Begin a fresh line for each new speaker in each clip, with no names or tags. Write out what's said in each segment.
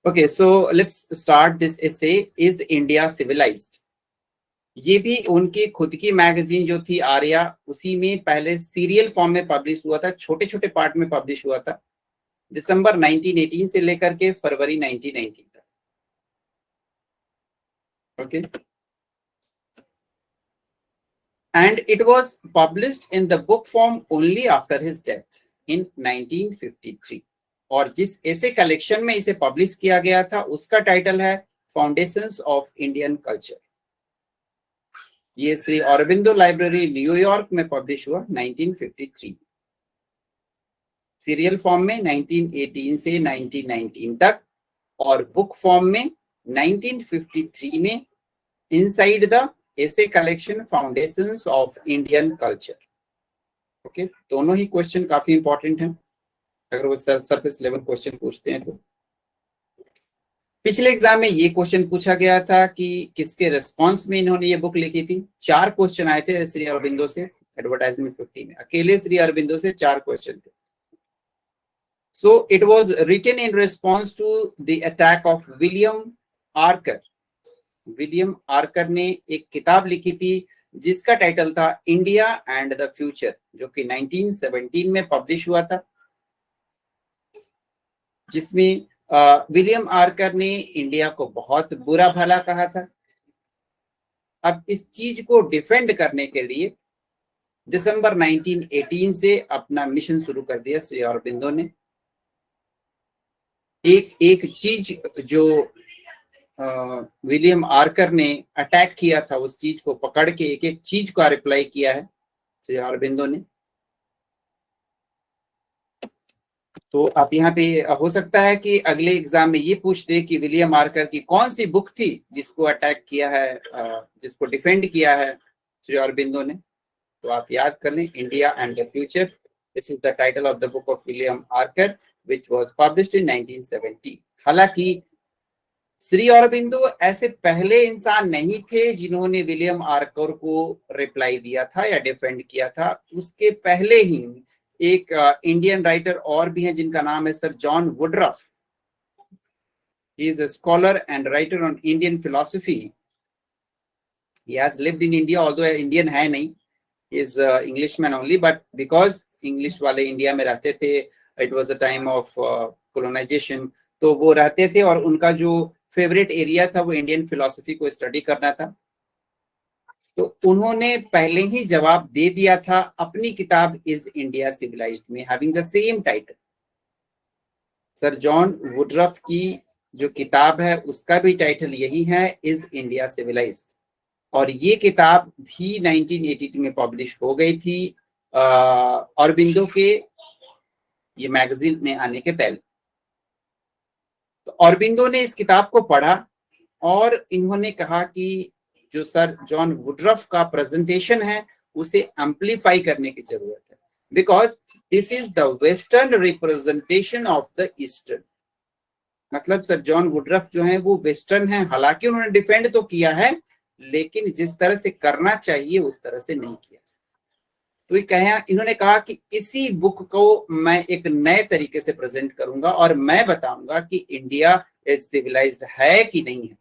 Okay, so let's start this essay. Is India civilized? ये भी उनकी खुद की मैगजीन जो थी आर्या, उसी में पहले सीरियल फॉर्म में पब्लिश हुआ था, छोटे छोटे पार्ट में पब्लिश हुआ था, दिसंबर 1918 से लेकर के फरवरी 1919 तक. Okay, and it was published in the book form only after his death in 1953. और जिस ऐसे कलेक्शन में इसे पब्लिश किया गया था उसका टाइटल है फाउंडेशंस ऑफ इंडियन कल्चर. ये श्री अरबिंदो लाइब्रेरी न्यूयॉर्क में पब्लिश हुआ 1953. सीरियल फॉर्म में 1918 से 1919 तक और बुक फॉर्म में 1953 में इनसाइड द ऐसे collection foundations of Indian culture. Okay, दोनों ही क्वेश्चन काफी इंपॉर्टेंट हैं अगर वो सरफेस लेवल क्वेश्चन पूछते हैं तो. पिछले एग्जाम में ये क्वेश्चन पूछा गया था कि किसके रिस्पांस में इन्होंने ये बुक लिखी थी. 4 क्वेश्चन आए थे श्री अरबिंदो से. एडवर्टाइजमेंट 50 में अकेले श्री अरबिंदो से 4 क्वेश्चन थे. So it was written in response to the attack of William Archer. William Archer ने एक किताब लिखी थी जिसका टाइटल था इंडिया एंड द फ्यूचर, जो कि 1917 में पब्लिश हुआ था, जिसमें विलियम आर्कर ने इंडिया को बहुत बुरा भला कहा था. अब इस चीज को डिफेंड करने के लिए दिसंबर 1918 से अपना मिशन शुरू कर दिया श्री अरबिंदो ने. एक एक चीज जो विलियम आर्कर ने अटैक किया था उस चीज को पकड़ के एक एक चीज का रिप्लाई किया है श्री अरबिंदो ने. तो आप यहाँ पे हो सकता है कि अगले एग्जाम में ये पूछ दे कि विलियम आर्कर की कौन सी बुक थी जिसको अटैक किया है, जिसको डिफेंड किया है श्री अरबिंदो ने. तो आप याद कर लें, India and the future. This is the title of the book of William Archer which was published in 1970. हालांकि श्री अरबिंदो ऐसे पहले इंसान नहीं थे जिन्होंने विलियम आर्कर को रिप्लाई दिया था या डिफेंड किया था. उसके पहले ही एक इंडियन राइटर और भी हैं जिनका नाम है sir John Woodroffe. He is a scholar and writer on Indian philosophy. He has lived in India, although Indian है नहीं, he is Englishman only, but because English वाले इंडिया में रहते थे, it was a time of colonisation, तो वो रहते थे और उनका जो फेवरेट एरिया था वो इंडियन फिलॉसफी को स्टडी करना था. तो उन्होंने पहले ही जवाब दे दिया था अपनी किताब इज इंडिया सिविलाइज्ड में, having the same title. Sir John Woodruff की जो किताब है उसका भी टाइटल यही है, इज इंडिया सिविलाइज्ड. और ये किताब भी 1982 में पब्लिश हो गई थी अरबिंदो के ये मैगजीन में आने के पहले. तो अरबिंदो ने इस किताब को पढ़ा और इन्होंने कहा कि जो सर जॉन वुडरफ का प्रेजेंटेशन है उसे एम्पलीफाई करने की जरूरत है, because this is the western representation of the eastern. मतलब सर जॉन वुडरफ जो है वो वेस्टर्न है. हालांकि उन्होंने डिफेंड तो किया है लेकिन जिस तरह से करना चाहिए उस तरह से नहीं किया. तो इन्होंने कहा कि इसी बुक को मैं एक नए तरीके से प्रेजेंट करूंगा और मैं बताऊंगा कि इंडिया इज सिविलाइज्ड है कि नहीं है.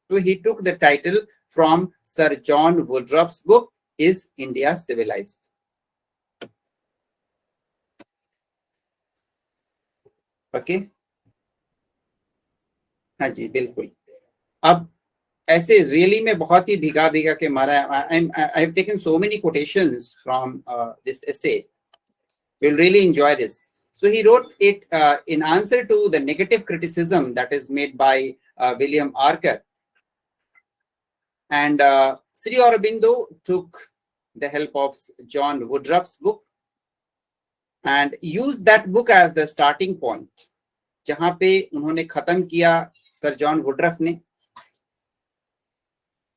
तो he took the title from Sir John Woodruff's book, Is India Civilized? Okay, हाँ जी बिल्कुल. अब ऐसे रियली में बहुत ही भिगा भिगा के मारा है. I have taken so many quotations from this essay. You'll really enjoy this. So he wrote it in answer to the negative criticism that is made by William Arker. And Sri Aurobindo took the help of John Woodruff's book and used that book as the starting point. जहां पे उन्होंने खत्म किया sir John Woodruff ने,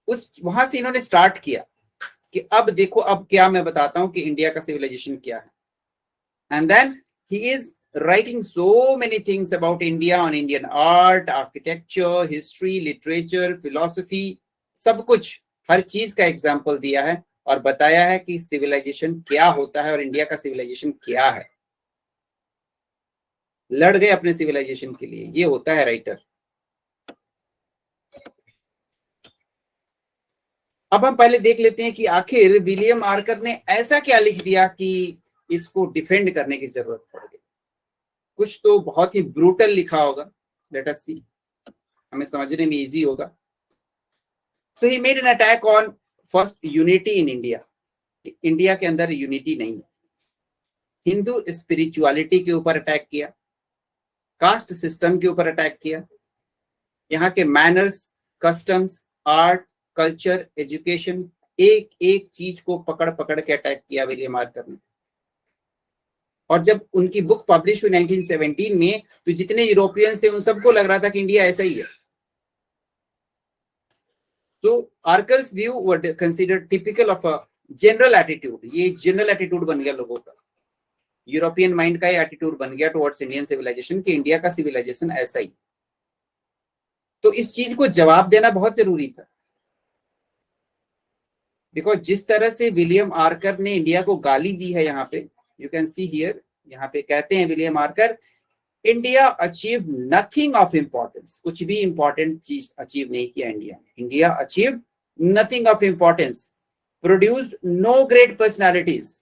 उस वहां से इन्होंने स्टार्ट किया कि अब देखो अब क्या मैं बताता हूं कि इंडिया का सिविलाइजेशन क्या है. And then he is writing so many things about India on Indian art, architecture, history, literature, philosophy, सब कुछ हर चीज का एग्जाम्पल दिया है और बताया है कि सिविलाइजेशन क्या होता है और इंडिया का सिविलाइजेशन क्या है. लड़ गए अपने सिविलाइजेशन के लिए। ये होता है राइटर। अब हम पहले देख लेते हैं कि आखिर विलियम आर्कर ने ऐसा क्या लिख दिया कि इसको डिफेंड करने की जरूरत पड़ गई। कुछ तो बहुत ही ब्रूटल लिखा होगा, लेट अस सी, हमें समझने में इजी होगा। So he made an attack on first unity in India. India के अंदर यूनिटी नहीं है। हिंदू स्पिरिचुअलिटी के ऊपर अटैक किया, कास्ट सिस्टम के ऊपर अटैक किया, यहाँ के manners, customs, art, culture, education, एक एक चीज को पकड़ पकड़ के अटैक किया विलियम आर्कर ने। और जब उनकी बुक पब्लिश हुई 1917 में, तो जितने यूरोपियंस थे उन सबको लग रहा था कि इंडिया ऐसा ही है। तो Archer's view were considered typical of a general attitude. ये जनरल एटीट्यूड बन गया लोगों का, यूरोपियन माइंड का ये एटीट्यूड बन गया टुवर्ड्स इंडियन सिविलाइजेशन कि इंडिया का सिविलाइजेशन ऐसा ही। तो इस चीज को जवाब देना बहुत जरूरी था, बिकॉज जिस तरह से विलियम आर्कर ने इंडिया को गाली दी है, यहाँ पे यू कैन सी हियर, यहाँ पे कहते हैं William Archer, India achieve nothing of importance. कुछ भी इंपॉर्टेंट चीज अचीव नहीं किया इंडिया ने। India achieve nothing of importance, produced no great personalities.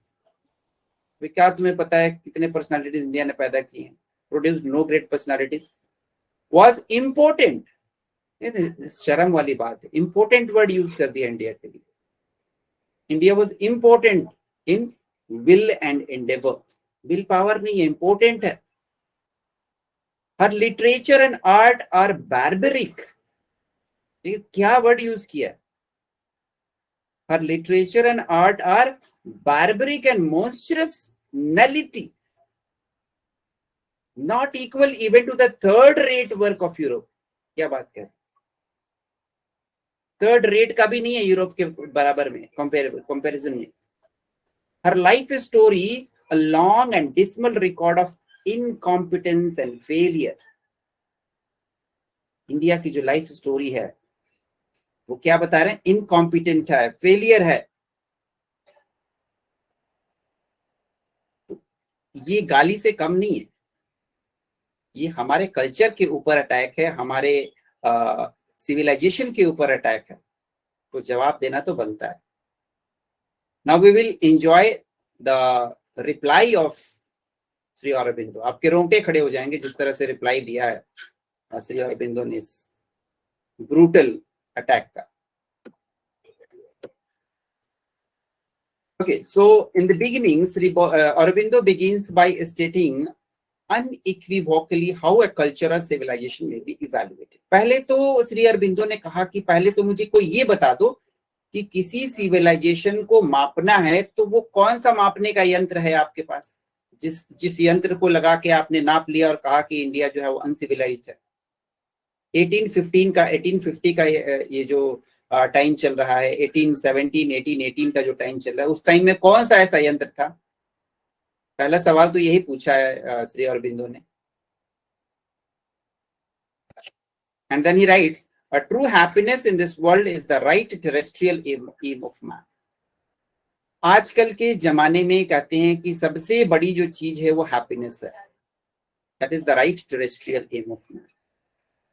क्या तुम्हें पता है कितने पर्सनालिटीज इंडिया ने पैदा किए हैं? Produced no great personalities, was important. शर्म वाली बात है, इंपोर्टेंट वर्ड यूज कर दिया इंडिया के लिए। India was important in will and endeavour. Will power नहीं है, इंपोर्टेंट है। Her literature and art are barbaric. क्या वर्ड यूज किया? Her literature and art are barbaric and monstrous nullity, not equal even to the third rate work of Europe। क्या बात कर, third rate का भी नहीं है यूरोप के बराबर में, कंपैरिजन में। हर life story a long and dismal record of incompetence and failure। India की जो लाइफ स्टोरी है वो क्या बता रहे हैं? इनकॉम्पिटेंट है, फेलियर है। ये गाली से कम नहीं है, ये हमारे कल्चर के ऊपर अटैक है, हमारे सिविलाइजेशन के ऊपर अटैक है। तो जवाब देना तो बनता है। Now we will enjoy the reply of Shri Aurobindo. आपके रोंगटे खड़े हो जाएंगे जिस तरह से रिप्लाई दिया है श्री अरबिंदो ने इस ब्रूटल अटैक का। Okay, so in the beginning, Sri Aurobindo begins by stating unequivocally how a culture or civilization may be evaluated। पहले तो श्री अरबिंदो ने कहा कि पहले तो मुझे कोई ये बता दो कि किसी सिविलाइजेशन को मापना है तो वो कौन सा मापने का यंत्र है आपके पास, जिस यंत्र को लगा के आपने नाप लिया और कहा कि इंडिया जो है वो अनसिविलाइज्ड है। 1850 का ये जो टाइम चल रहा है, 1818 का जो टाइम चल रहा है, उस टाइम में कौन सा ऐसा यंत्र था? पहला सवाल तो यही पूछा है श्री अरबिंदो ने। And then he writes, a true happiness in this world is the right terrestrial aim of man. आजकल के जमाने में कहते हैं कि सबसे बड़ी जो चीज है वो हैप्पीनेस है, that is the right terrestrial aim of man.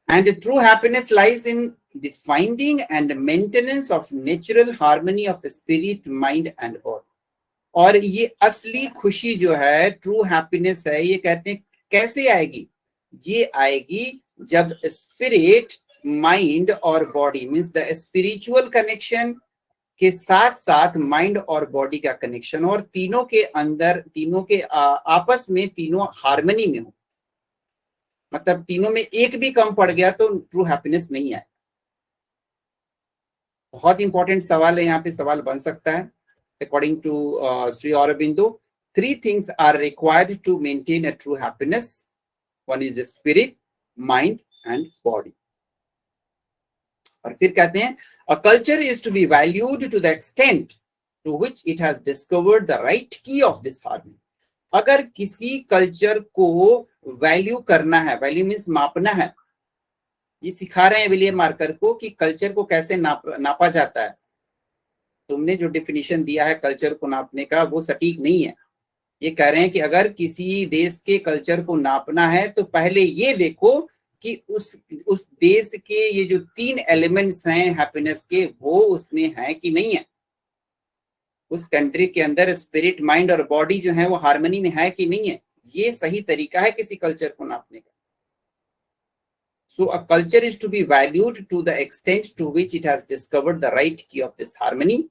And true happiness lies in the finding and maintenance of natural harmony of spirit, mind and body। और ये असली खुशी जो है, ट्रू हैप्पीनेस है, ये कहते हैं कैसे आएगी? ये आएगी जब स्पिरिट, माइंड और body, means the spiritual connection के साथ साथ माइंड और बॉडी का कनेक्शन, और तीनों के अंदर, तीनों के आपस में, तीनों हार्मनी में हो। मतलब तीनों में एक भी कम पड़ गया तो ट्रू हैप्पीनेस नहीं आए। बहुत इंपॉर्टेंट सवाल है, यहाँ पे सवाल बन सकता है। According to Shri Aurobindo, 3 things are required to maintain a true happiness. One is spirit, mind and body. और फिर कहते हैं, a culture is to be valued to the extent to which it has discovered the right key of this harmony. अगर किसी culture को value करना है, value means मापना है, ये सिखा रहे हैं विलियम आर्कर को कि कल्चर को कैसे नापा जाता है। तुमने जो डेफिनेशन दिया है कल्चर को नापने का वो सटीक नहीं है। ये कह रहे हैं कि अगर किसी देश के कल्चर को नापना है तो पहले ये देखो कि उस देश के ये जो 3 एलिमेंट्स हैं हैप्पीनेस के, वो उसमें है कि नहीं है। उस कंट्री के अंदर स्पिरिट, माइंड और बॉडी जो है वो हार्मनी में है कि नहीं है। ये सही तरीका है किसी कल्चर को नापने का। So a culture is to be valued to the extent to which it has discovered the right key of this harmony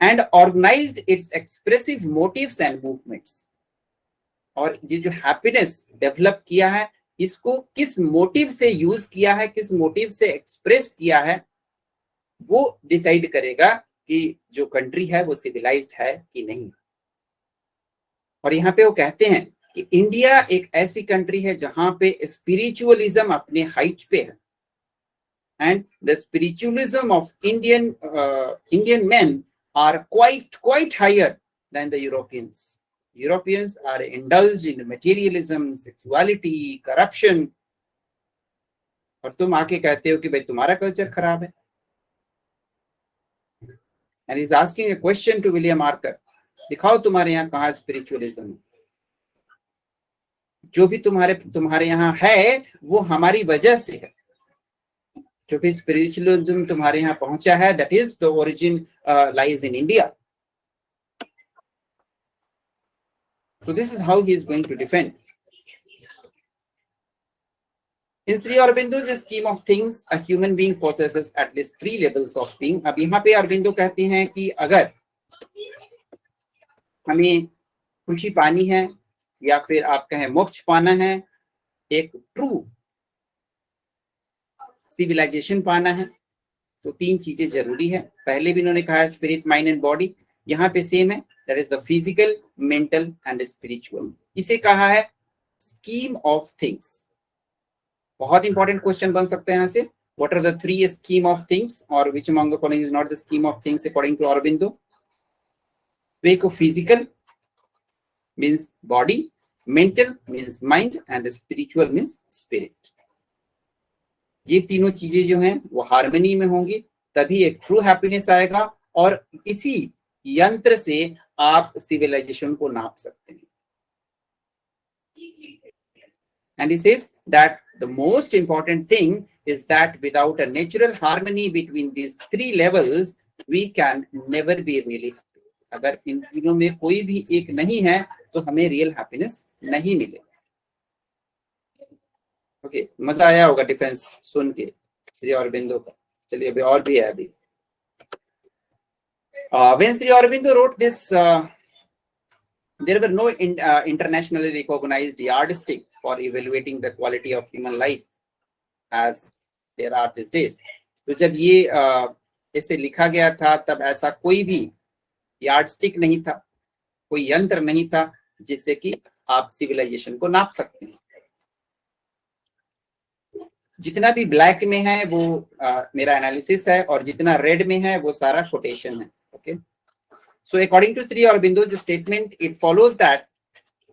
and organized its expressive motives and movements. और ये जो हैप्पीनेस डेवलप किया है, इसको किस मोटिव से use किया है, किस मोटिव से एक्सप्रेस किया है, वो डिसाइड करेगा कि जो कंट्री है वो सिविलाइज्ड है कि नहीं। और यहाँ पे वो कहते हैं कि इंडिया एक ऐसी कंट्री है जहां पे स्पिरिचुअलिज्म अपने हाइट पे है, and the spiritualism of Indian men are quite higher than the Europeans. Europeans are indulge in materialism, sexuality, corruption, और तुम आके कहते हो कि भाई तुम्हारा कल्चर खराब है। And is asking a question to William Archer, दिखाओ तुम्हारे यहाँ कहाँ स्पिरिचुअलिज्म। जो भी तुम्हारे यहाँ है वो हमारी वजह से है। जो भी स्पिरिचुअलिज्म तुम्हारे यहाँ पहुंचा है, that is the origin lies in India. So this is how he is going to defend. In Sri Aurobindo's scheme of things, a human being possesses at least 3 levels of being. अब यहाँ पे अरबिंदो कहते हैं कि अगर हमें खुशी पानी है या फिर आप कहें मोक्ष पाना है, एक ट्रू सिविलाइजेशन पाना है, तो 3 चीजें जरूरी है। पहले भी इन्होंने कहा है स्पिरिट, माइंड एंड बॉडी, यहाँ पे सेम है, that is the physical, mental and spiritual. इसे कहा है स्कीम ऑफ थिंग्स। बहुत इंपॉर्टेंट क्वेश्चन बन सकते हैं यहाँ से, what are the 3 scheme of things or which among the following is not the scheme of things according to Aurobindo. तो एक physical means body, mental means mind and spiritual means spirit. ये तीनों चीजें जो हैं वो हार्मनी में होंगी, तभी एक ट्रू हैप्पीनेस आएगा, और इसी यंत्र से आप सिविलाइजेशन को नाप सकते हैं। And he says that the most important thing is that without a natural harmony between these 3 levels, we can never be really happy. अगर इन तीनों में कोई भी एक नहीं है तो हमें रियल हैप्पीनेस नहीं मिलेगा। ओके, मजा आया होगा डिफेंस सुन के श्री अरबिंदो का। चलिए अभी और भी है। अभी when Sri Aurobindo wrote this, there were no internationally recognized yardstick for evaluating the quality of human life as there are these days. तो जब ये ऐसे लिखा गया था तब ऐसा कोई भी यार्डस्टिक नहीं था, कोई यंत्र नहीं था जिससे कि आप सिविलाइजेशन को नाप सकते हैं। जितना भी ब्लैक में है वो मेरा एनालिसिस है, और जितना रेड में है वो सारा कोटेशन है। Okay, so according to Sri Aurobindo's statement, it follows that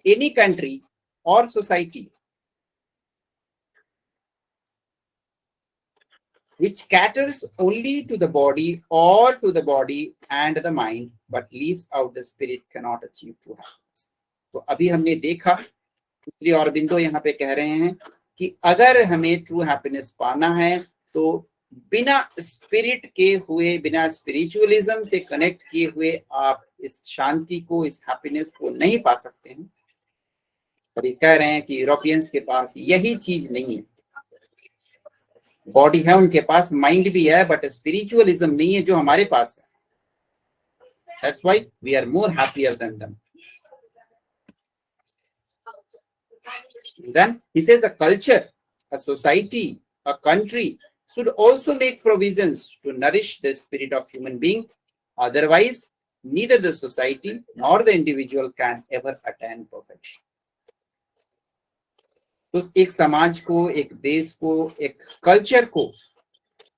any country or society which caters only to the body or to the body and the mind but leaves out the spirit cannot achieve true happiness. तो अभी हमने देखा श्री अरबिंदो यहाँ पे कह रहे हैं कि अगर हमें ट्रू हैप्पीनेस पाना है तो बिना स्पिरिट के हुए, बिना स्पिरिचुअलिज्म से कनेक्ट किए हुए आप इस शांति को, इस हैप्पीनेस को नहीं पा सकते हैं। और ये कह रहे हैं कि यूरोपियंस के पास यही चीज नहीं है। बॉडी है उनके पास, माइंड भी है, बट स्पिरिचुअलिज्म नहीं है जो हमारे पास है। That's why we are more happier than them. Then he says a culture, a society, a country should also make provisions to nourish the spirit of human being. Otherwise, neither the society nor the individual can ever attain perfection. तो एक समाज को, एक देश को, एक culture को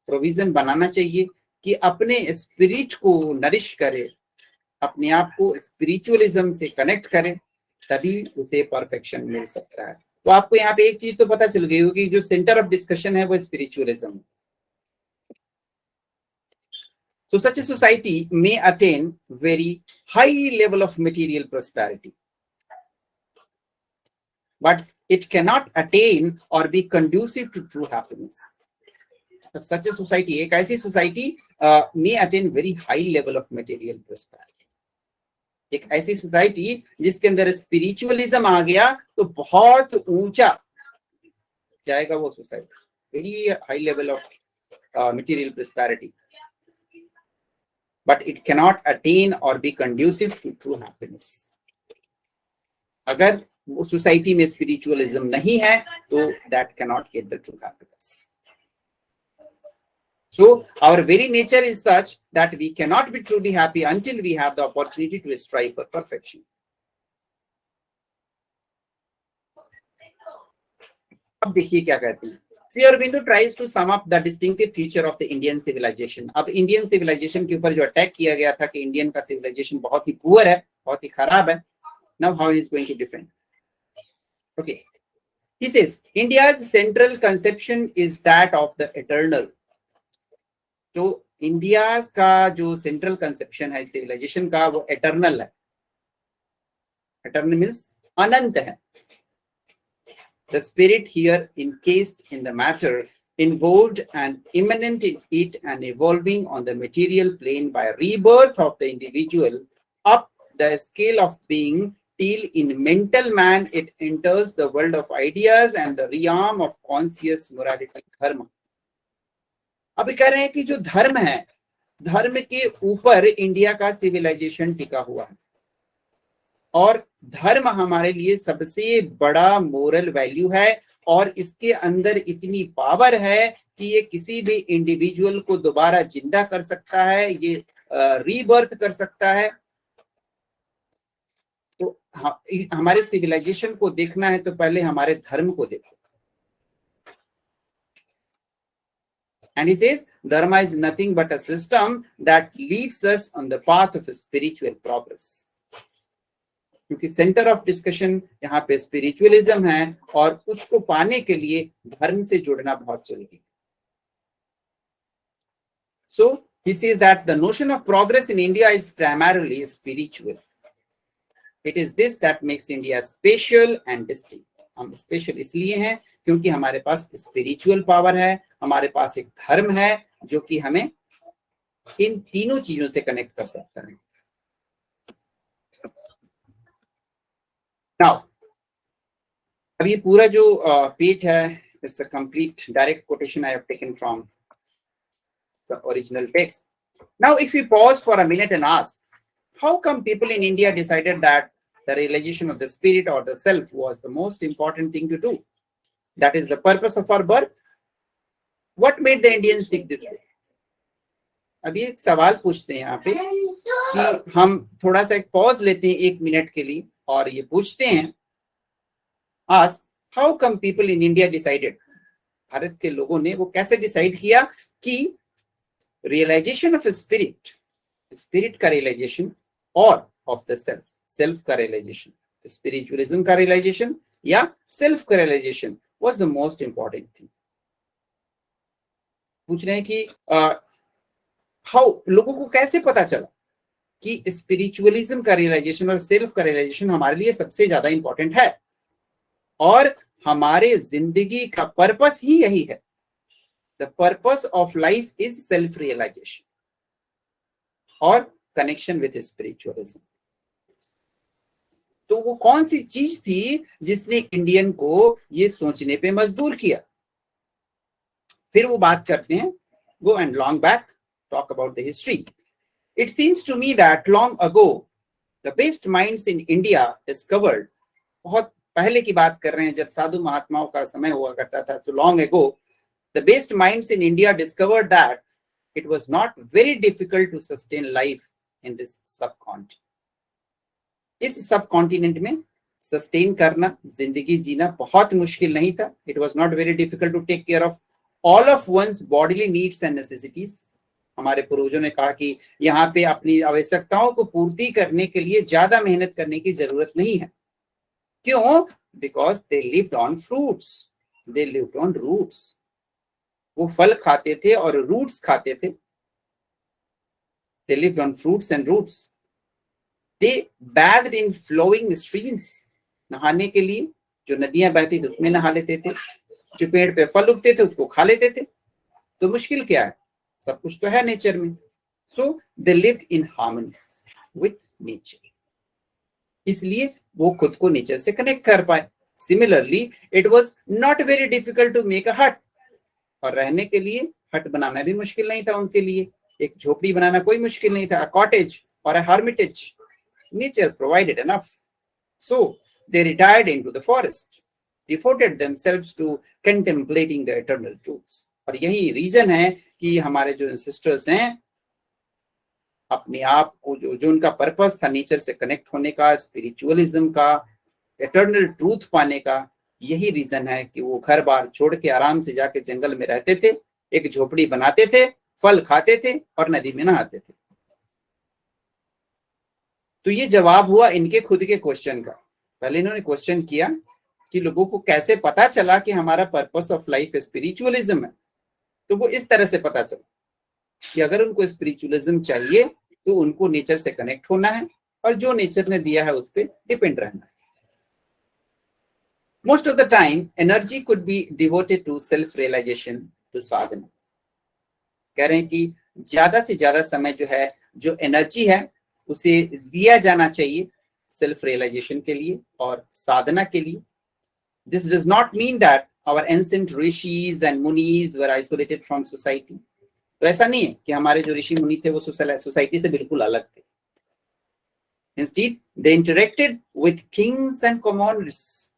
provision बनाना चाहिए कि अपने स्पिरिट को नरिश करे, अपने आप को स्पिरिचुअलिज्म से कनेक्ट करे, तभी उसे परफेक्शन मिल सकता है। तो आपको यहाँ पे एक चीज तो पता चल गई होगी, जो सेंटर ऑफ डिस्कशन है वो spiritualism. So such a society may attain very high level of material prosperity, but it cannot attain or be conducive to true happiness. Such a society, एक ऐसी society may attain very high level of material prosperity. एक ऐसी society जिसके अंदर spiritualism आ गया तो बहुत ऊंचा जाएगा वो society, very high level of material prosperity, but it cannot attain or be conducive to true happiness. अगर वो सोसाइटी में स्पिरिचुअलिज्म नहीं है तो that cannot get the true happiness. So our very nature is such that we cannot be truly happy until we have the opportunity to strive for perfection. अब देखिए क्या कहते हैं. Sri Aurobindo tries to sum up the distinctive feature of the Indian civilization. अब Indian civilisation के ऊपर जो attack किया गया था कि इंडियन का सिविलाइजेशन बहुत ही पुअर है, बहुत ही खराब है. Now how he is going to defend? Okay, he says India's central conception is that of the eternal. तो इंडिया का जो सेंट्रल कंसेप्शन है सिविलाइजेशन का वो एटर्नल है. एटर्नल मीन्स अनंत है. The spirit here encased in the matter, involved and immanent in it and evolving on the material plane by rebirth of the individual up the scale of being till in mental man it enters the world of ideas and the realm of conscious morality dharma. अभी कह रहे हैं कि जो धर्म है, धर्म के ऊपर इंडिया का सिविलाइजेशन टिका हुआ है और धर्म हमारे लिए सबसे बड़ा मोरल वैल्यू है और इसके अंदर इतनी पावर है कि ये किसी भी इंडिविजुअल को दोबारा जिंदा कर सकता है, ये रीबर्थ कर सकता है. तो हमारे सिविलाइजेशन को देखना है तो पहले हमारे धर्म को देखो. And he says dharma is nothing but a system that leads us on the path of spiritual progress. क्योंकि सेंटर ऑफ डिस्कशन यहाँ पे स्पिरिचुअलिज्म है और उसको पाने के लिए धर्म से जुड़ना बहुत जरूरी है. So he says that the notion of progress in India is primarily spiritual. It is this that makes India special and distinct. हम स्पेशल इसलिए हैं क्योंकि हमारे पास स्पिरिचुअल पावर है, हमारे पास एक धर्म है जो कि हमें इन तीनों चीजों से कनेक्ट कर सकता है. नाउ अब ये पूरा जो पेज है, it's a complete direct quotation I have taken from the original text. Now if you pause for a minute and ask how come people in India decided that the realization of the spirit or the self was the most important thing to do, that is the purpose of our birth. What made the Indians think this way? अभी एक सवाल पूछते हैं यहाँ पे कि हम थोड़ा सा एक पॉज लेते हैं 1 मिनट के लिए और ये पूछते हैं, ask how come people in India decided, Bharat के लोगों ने वो कैसे डिसाइड किया कि रियलाइजेशन ऑफ स्पिरिट, स्पिरिट का रियलाइजेशन और ऑफ द सेल्फ, सेल्फ का रियलाइजेशन, स्पिरिचुअलिज्म का रियलाइजेशन या सेल्फ का realisation was the most important thing. पूछ रहे हैं कि हाउ, लोगों को कैसे पता चला कि स्पिरिचुअलिज्म का रियलाइजेशन और सेल्फ का रियलाइजेशन हमारे लिए सबसे ज्यादा इंपॉर्टेंट है और हमारे जिंदगी का पर्पस ही यही है. The purpose of life is self realisation और कनेक्शन विद स्पिरिचुअलिज्म. तो वो कौन सी चीज थी जिसने इंडियन को ये सोचने पे मजबूर किया? फिर वो बात करते हैं, go and long back, talk about the history. It seems to me that long ago the best minds in India discovered, बहुत पहले की बात कर रहे हैं जब साधु महात्माओं का समय हुआ करता था, तो long ago the best minds in India discovered that it was not very difficult to sustain life in this subcontinent. इस सब कॉन्टिनेंट में सस्टेन करना, जिंदगी जीना बहुत मुश्किल नहीं था. It was not very difficult to take care of all of one's bodily needs and necessities. हमारे पूर्वजों ने कहा कि यहाँ पे अपनी आवश्यकताओं को पूर्ति करने के लिए ज्यादा मेहनत करने की जरूरत नहीं है. क्यों? Because they lived on fruits, they lived on roots. वो फल खाते थे और रूट्स खाते थे. They lived on fruits and roots. They bathed in flowing streams, नहाने के लिए जो नदियां बहती थी उसमें नहा लेते थे, जो पेड़ पे फल उगते थे उसको खा लेते थे। तो मुश्किल क्या है, सब कुछ तो है नेचर में। So they lived in harmony with nature, इसलिए वो खुद को नेचर से कनेक्ट कर पाए। Similarly it was not very difficult to make a hut, और रहने के लिए हट बनाना भी मुश्किल नहीं था उनके लिए, एक झोपड़ी बनाना कोई मुश्किल नहीं था, a cottage or a hermitage, nature provided enough. So they retired into the forest, devoted themselves to contemplating the eternal truths। और यही रीजन है कि हमारे जो एंसेस्टर्स हैं, अपने आप को जो उनका पर्पस था नेचर से कनेक्ट होने का, स्पिरिचुअलिज्म का, एटर्नल ट्रूथ पाने का, यही रीजन है कि वो घर बार छोड़ के आराम से जाके जंगल में रहते थे, एक झोपड़ी बनाते थे, फल खाते थे और नदी में नहाते थे। तो ये जवाब हुआ इनके खुद के क्वेश्चन का। पहले इन्होंने क्वेश्चन किया कि लोगों को कैसे पता चला कि हमारा पर्पस ऑफ लाइफ स्पिरिचुअलिज्म है। तो वो इस तरह से पता चला कि अगर उनको स्पिरिचुअलिज्म चाहिए तो उनको नेचर से कनेक्ट होना है और जो नेचर ने दिया है उस पर डिपेंड रहना है। Most of the time energy could be devoted to self realisation, to sadhana. कह रहे हैं कि ज्यादा से ज्यादा समय जो है, जो एनर्जी है उसे दिया जाना चाहिए सेल्फ रियलाइजेशन के लिए और साधना के लिए। This does not mean that our ancient rishis and munis were isolated from society. तो ऐसा नहीं है कि हमारे जो ऋषि मुनि थे वो सोसाइटी से बिल्कुल अलग थे। Instead they interacted with Kings and commoners.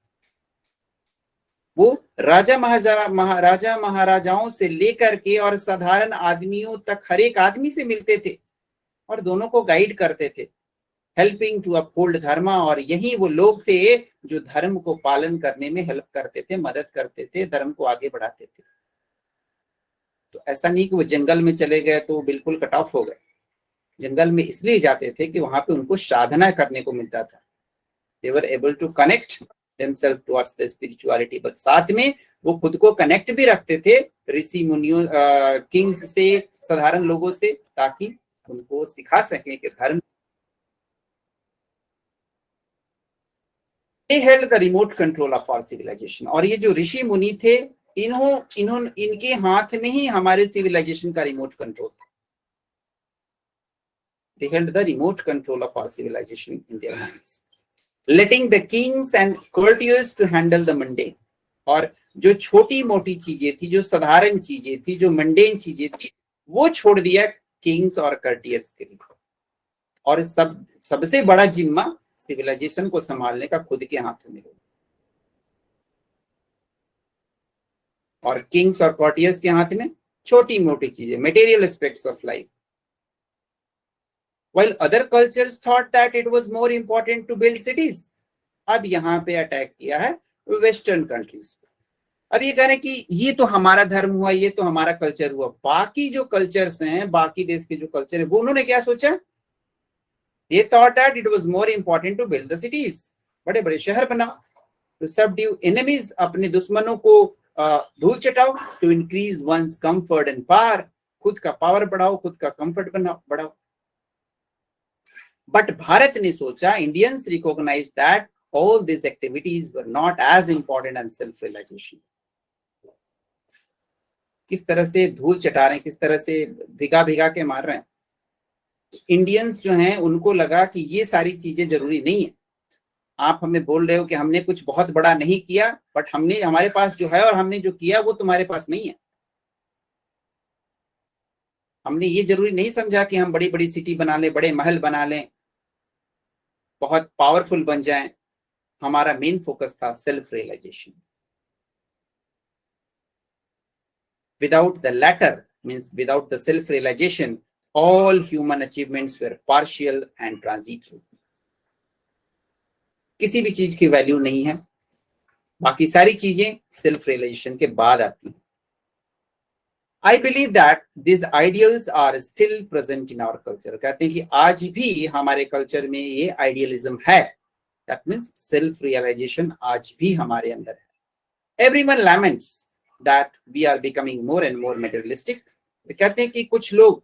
वो राजा महाराजाओं से लेकर के और साधारण आदमियों तक हर एक आदमी से मिलते थे और दोनों को गाइड करते थे, हेल्पिंग टू अपहोल्ड धर्म। और यही वो लोग थे जो धर्म को पालन करने में हेल्प करते थे, मदद करते थे, धर्म को आगे बढ़ाते थे। तो ऐसा नहीं कि वो जंगल में चले गए तो बिल्कुल कट ऑफ हो गए। जंगल में इसलिए जाते थे कि वहां पे उनको साधना करने को मिलता था। They were able to connect themselves towards the spirituality, but साथ में वो खुद को कनेक्ट भी रखते थे ऋषि मुनियों, किंग्स से, साधारण लोगों से, ताकि उनको सिखा सके कि धर्म। They held the remote control of our civilization। और ये जो ऋषि मुनि थे, इनके हाथ में ही हमारे सिविलाइजेशन का रिमोट कंट्रोल था। They held the remote control of our civilization in their hands, letting the kings and courtiers to handle the mundane। और जो छोटी मोटी चीजें थी, जो साधारण चीजें थी, जो मंडेन चीजें थी, वो छोड़ दिया किंग्स और कर्टियर्स के लिए। और सबसे बड़ा जिम्मा सिविलाइजेशन को संभालने का खुद के हाथ में। और किंग्स और कॉर्टियर्स के हाथ में छोटी मोटी चीजें, material aspects of life. While other cultures thought that it was more important to build cities। अब यहाँ पे अटैक किया है वेस्टर्न कंट्रीज। अब ये कह रहे हैं कि ये तो हमारा धर्म हुआ, ये तो हमारा कल्चर हुआ। बाकी जो कल्चर्स हैं, बाकी देश के जो कल्चर है, वो उन्होंने क्या सोचा? They thought that it was more important to build the cities। बड़े बड़े शहर बनाओ, to subdue enemies, अपने दुश्मनों को धूल चटाओ, to increase one's comfort and power, खुद का पावर बढ़ाओ, खुद का कंफर्ट बढ़ाओ। बट भारत ने सोचा, Indians recognise that all these activities were not as important as self realization। किस तरह से धूल चटा रहे हैं, किस तरह से भिगा भिगा के मार रहे हैं। इंडियंस जो हैं उनको लगा कि ये सारी चीजें जरूरी नहीं है। आप हमें बोल रहे हो कि हमने कुछ बहुत बड़ा नहीं किया, बट हमारे पास जो है और हमने जो किया वो तुम्हारे पास नहीं है। हमने ये जरूरी नहीं समझा कि हम बड़ी बड़ी सिटी बना लें, बड़े महल बना लें, बहुत पावरफुल बन जाएं। हमारा मेन फोकस था self realisation. Without the latter, means without the self realization, all human achievements were partial and transitory। किसी भी चीज की वैल्यू नहीं है, बाकी सारी चीजें सेल्फ रियलाइजेशन के बाद आती हैं। I believe that these ideals are still present in our culture। कहते हैं कि आज भी हमारे कल्चर में ये आइडियलिज्म है। That means self realization आज भी हमारे अंदर है। Everyone laments that we are becoming more and more materialistic। तो कहते हैं कि कुछ लोग,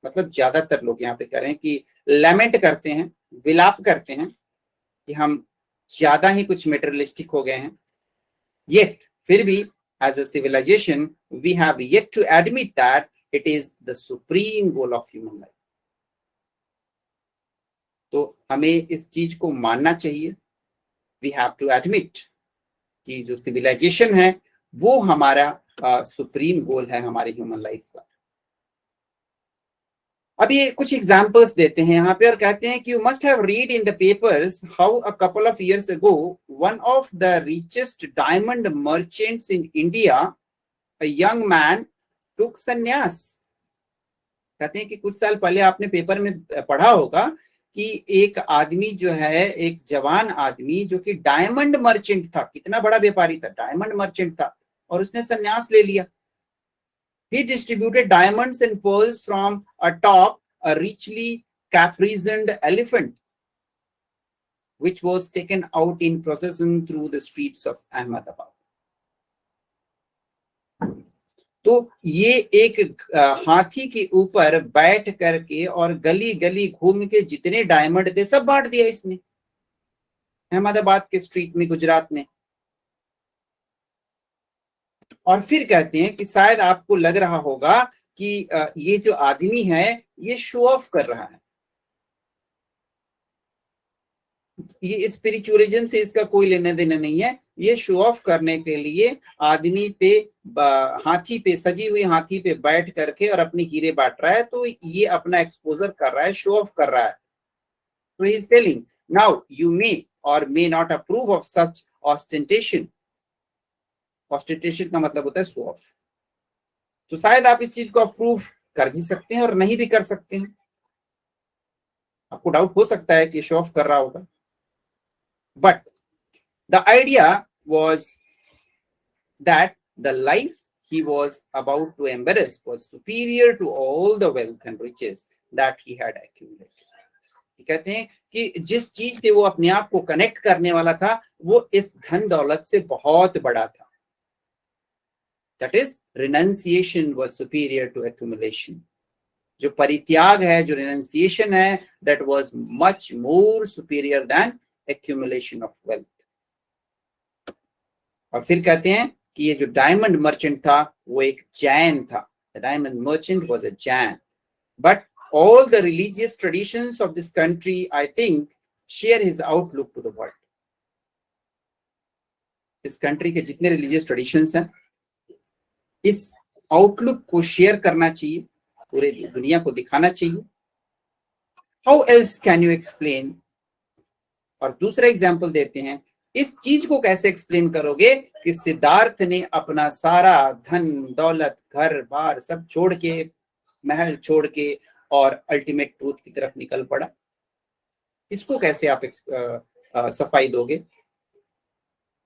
मतलब ज्यादातर लोग यहाँ पे कह रहे हैं कि लैमेंट करते हैं, विलाप करते हैं कि हम ज्यादा ही कुछ मेटेरियलिस्टिक हो गए हैं। येट फिर भी as a civilisation we have yet to admit that it is the supreme goal of human life. तो हमें इस चीज को मानना चाहिए, वी हैव टू एडमिट कि जो सिविलाइजेशन है वो हमारा सुप्रीम गोल है हमारी ह्यूमन लाइफ का। अब ये कुछ एग्जांपल्स देते हैं यहाँ पे और कहते हैं कि you must have read in the papers how a couple of years ago one of the richest diamond merchants in India, a young man, took sannyas. कहते हैं कि कुछ साल पहले आपने पेपर में पढ़ा होगा कि एक आदमी जो है, एक जवान आदमी जो कि डायमंड मर्चेंट था, कितना बड़ा व्यापारी था, डायमंड मर्चेंट था, और उसने संन्यास ले लिया। He distributed diamonds and pearls from atop a richly caparisoned elephant, which was taken out in procession through the streets of Ahmedabad. तो ये एक हाथी के ऊपर बैठ करके और गली गली घूम के जितने डायमंड थे सब बांट दिया इसने, अहमदाबाद के स्ट्रीट में, गुजरात में। और फिर कहते हैं कि शायद आपको लग रहा होगा कि ये जो आदमी है ये शो ऑफ कर रहा है, ये स्पिरिचुअलिज्म से इसका कोई लेना देना नहीं है, ये शो ऑफ करने के लिए आदमी पे, हाथी पे, सजी हुई हाथी पे बैठ करके और अपने हीरे बांट रहा है, तो ये अपना एक्सपोजर कर रहा है, शो ऑफ कर रहा है। तो he is telling now you may or may not approve of such ostentation. Ostentation का मतलब होता है शो ऑफ। तो शायद आप इस चीज को अप्रूव कर भी सकते हैं और नहीं भी कर सकते हैं, आपको डाउट हो सकता है कि शो ऑफ कर रहा होगा, but the idea was that the life he was about to embrace was superior to all the wealth and riches that he had accumulated। कहते हैं कि जिस चीज से वो अपने आप को कनेक्ट करने वाला था वो इस धन दौलत से बहुत बड़ा था। That is, renunciation was superior to accumulation। जो परित्याग है, जो renunciation है, that was much more superior than accumulation of wealth। और फिर कहते हैं कि ये जो डायमंड मर्चेंट था वो एक जैन था। The diamond merchant was a Jain, but all the religious traditions of this country, I think, share his outlook to the world। इस कंट्री के जितने रिलीजियस ट्रेडिशंस हैं, इस आउटलुक को शेयर करना चाहिए, पूरे दुनिया को दिखाना चाहिए। How else can you explain. और दूसरा एग्जाम्पल देते हैं, इस चीज को कैसे एक्सप्लेन करोगे कि सिद्धार्थ ने अपना सारा धन दौलत, घर बार सब छोड़ के, महल छोड़ के, और अल्टीमेट ट्रूथ की तरफ निकल पड़ा। इसको कैसे आप सफाई दोगे।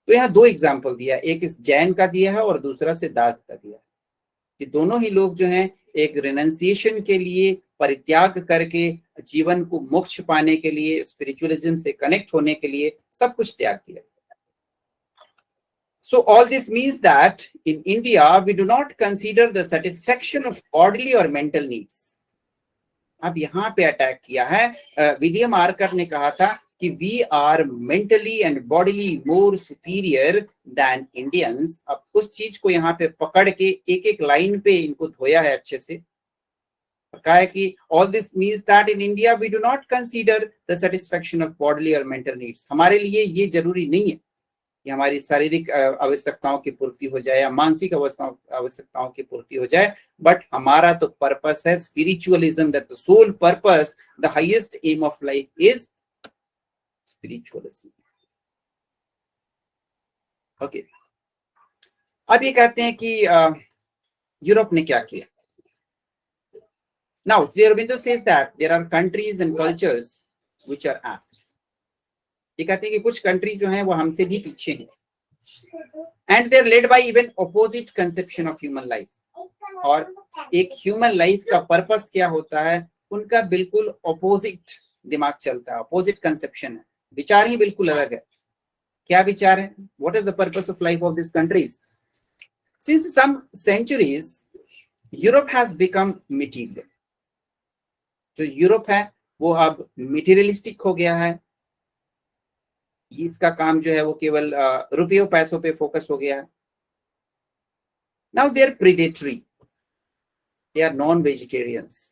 तो यहाँ दो एग्जाम्पल दिया, एक इस जैन का दिया है और दूसरा सिद्धार्थ का दिया है, कि दोनों ही लोग जो हैं एक रेनंसिएशन के लिए, परित्याग करके जीवन को मोक्ष पाने के लिए, स्पिरिचुअलिज्म से कनेक्ट होने के लिए सब कुछ त्याग किया। So all this means that in India we do not consider the satisfaction of bodily or mental needs। अब यहाँ पे अटैक किया है, विलियम आर्कर ने कहा था कि we are mentally and bodily more superior than Indians. अब उस चीज को यहाँ पे पकड़ के एक एक लाइन पे इनको धोया है अच्छे से, कहा है कि all this means that in India we do not consider the satisfaction of bodily और मेंटल नीड्स। हमारे लिए ये जरूरी नहीं है कि हमारी शारीरिक आवश्यकताओं की पूर्ति हो जाए या मानसिक आवश्यकताओं की पूर्ति हो जाए, बट हमारा तो पर्पस है spiritualism, that the soul purpose, the highest aim of life is spiritualism. Okay, अब ये कहते हैं कि यूरोप ने क्या किया। Now Shri Aurobindo says that there are countries and cultures which are effete. ये कहते हैं कि कुछ कंट्री जो हैं वो हमसे भी पीछे हैं, and they are led by even opposite conception of human life. और एक ह्यूमन लाइफ का पर्पस क्या होता है, उनका बिल्कुल ऑपोजिट दिमाग चलता है, ऑपोजिट कंसेप्शन है, विचार ही बिल्कुल अलग है। क्या विचार है, what is the purpose of life of this countries. Since some centuries Europe has become material. जो यूरोप है वो अब मटेरियलिस्टिक हो गया है, इसका काम जो है वो केवल रुपयों पैसों पे फोकस हो गया है। Now they are predatory, they are non vegetarians,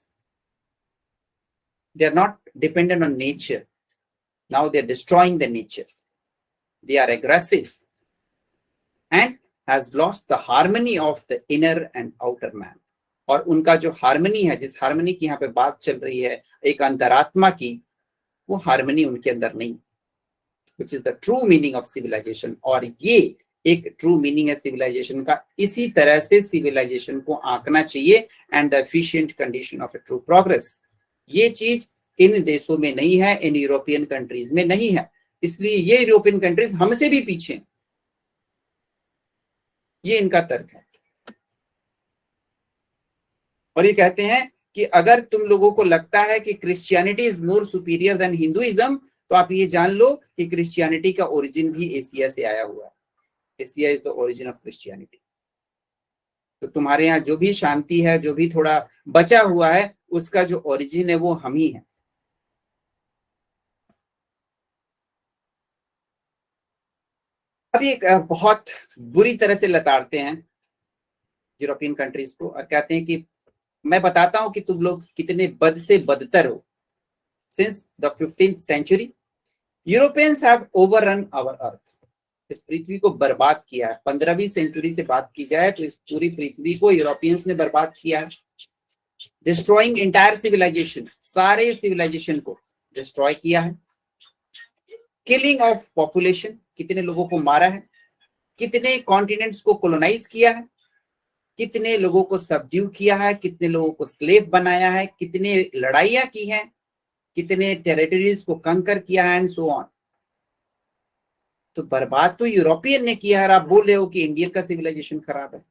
they are not dependent on nature. Now they are destroying the nature. They are aggressive and has lost the harmony of the inner and outer man. और उनका जो harmony है, जिस harmony की यहाँ पे बात चल रही है, एक अंतरात्मा की, वो हार्मनी उनके अंदर नहीं, which is the true meaning of civilization. और ये एक ट्रू मीनिंग है सिविलाइजेशन का। इसी तरह से सिविलाइजेशन को आंकना चाहिए and the efficient condition of A true progress. ये चीज इन देशों में नहीं है, इन यूरोपियन कंट्रीज में नहीं है, इसलिए ये यूरोपियन कंट्रीज हमसे भी पीछे हैं। ये इनका तर्क है। और ये कहते हैं कि अगर तुम लोगों को लगता है कि Christianity is more superior than Hinduism, तो आप ये जान लो कि क्रिश्चियनिटी का ओरिजिन भी एशिया से आया हुआ है। Asia is the origin of Christianity. तो तुम्हारे यहाँ जो भी शांति है, जो भी थोड़ा बचा हुआ है, उसका जो ओरिजिन है वो हम ही है। अभी एक बहुत बुरी तरह से लताड़ते हैं यूरोपियन कंट्रीज को और कहते हैं कि मैं बताता हूं कि तुम लोग कितने बद से बदतर हो। Since the 15th century Europeans have overrun our earth. इस पृथ्वी को बर्बाद किया है। 15वीं सेंचुरी से बात की जाए तो इस पूरी पृथ्वी को यूरोपियंस ने बर्बाद किया है। डिस्ट्रॉइंग इंटायर सिविलाइजेशन, सारे सिविलाइजेशन को डिस्ट्रॉय किया है। किलिंग ऑफ पॉपुलेशन, कितने लोगों को मारा है, कितने कॉन्टिनेंट्स को कोलोनाइज किया है, कितने लोगों को सबड्यू किया है, कितने लोगों को स्लेव बनाया है, कितने लड़ाइयां की हैं, कितने टेरिटरीज को कंकर किया है एंड सो ऑन। तो बर्बाद तो यूरोपियन ने किया है। आप बोल रहे हो कि इंडियन का सिविलाइजेशन खराब है।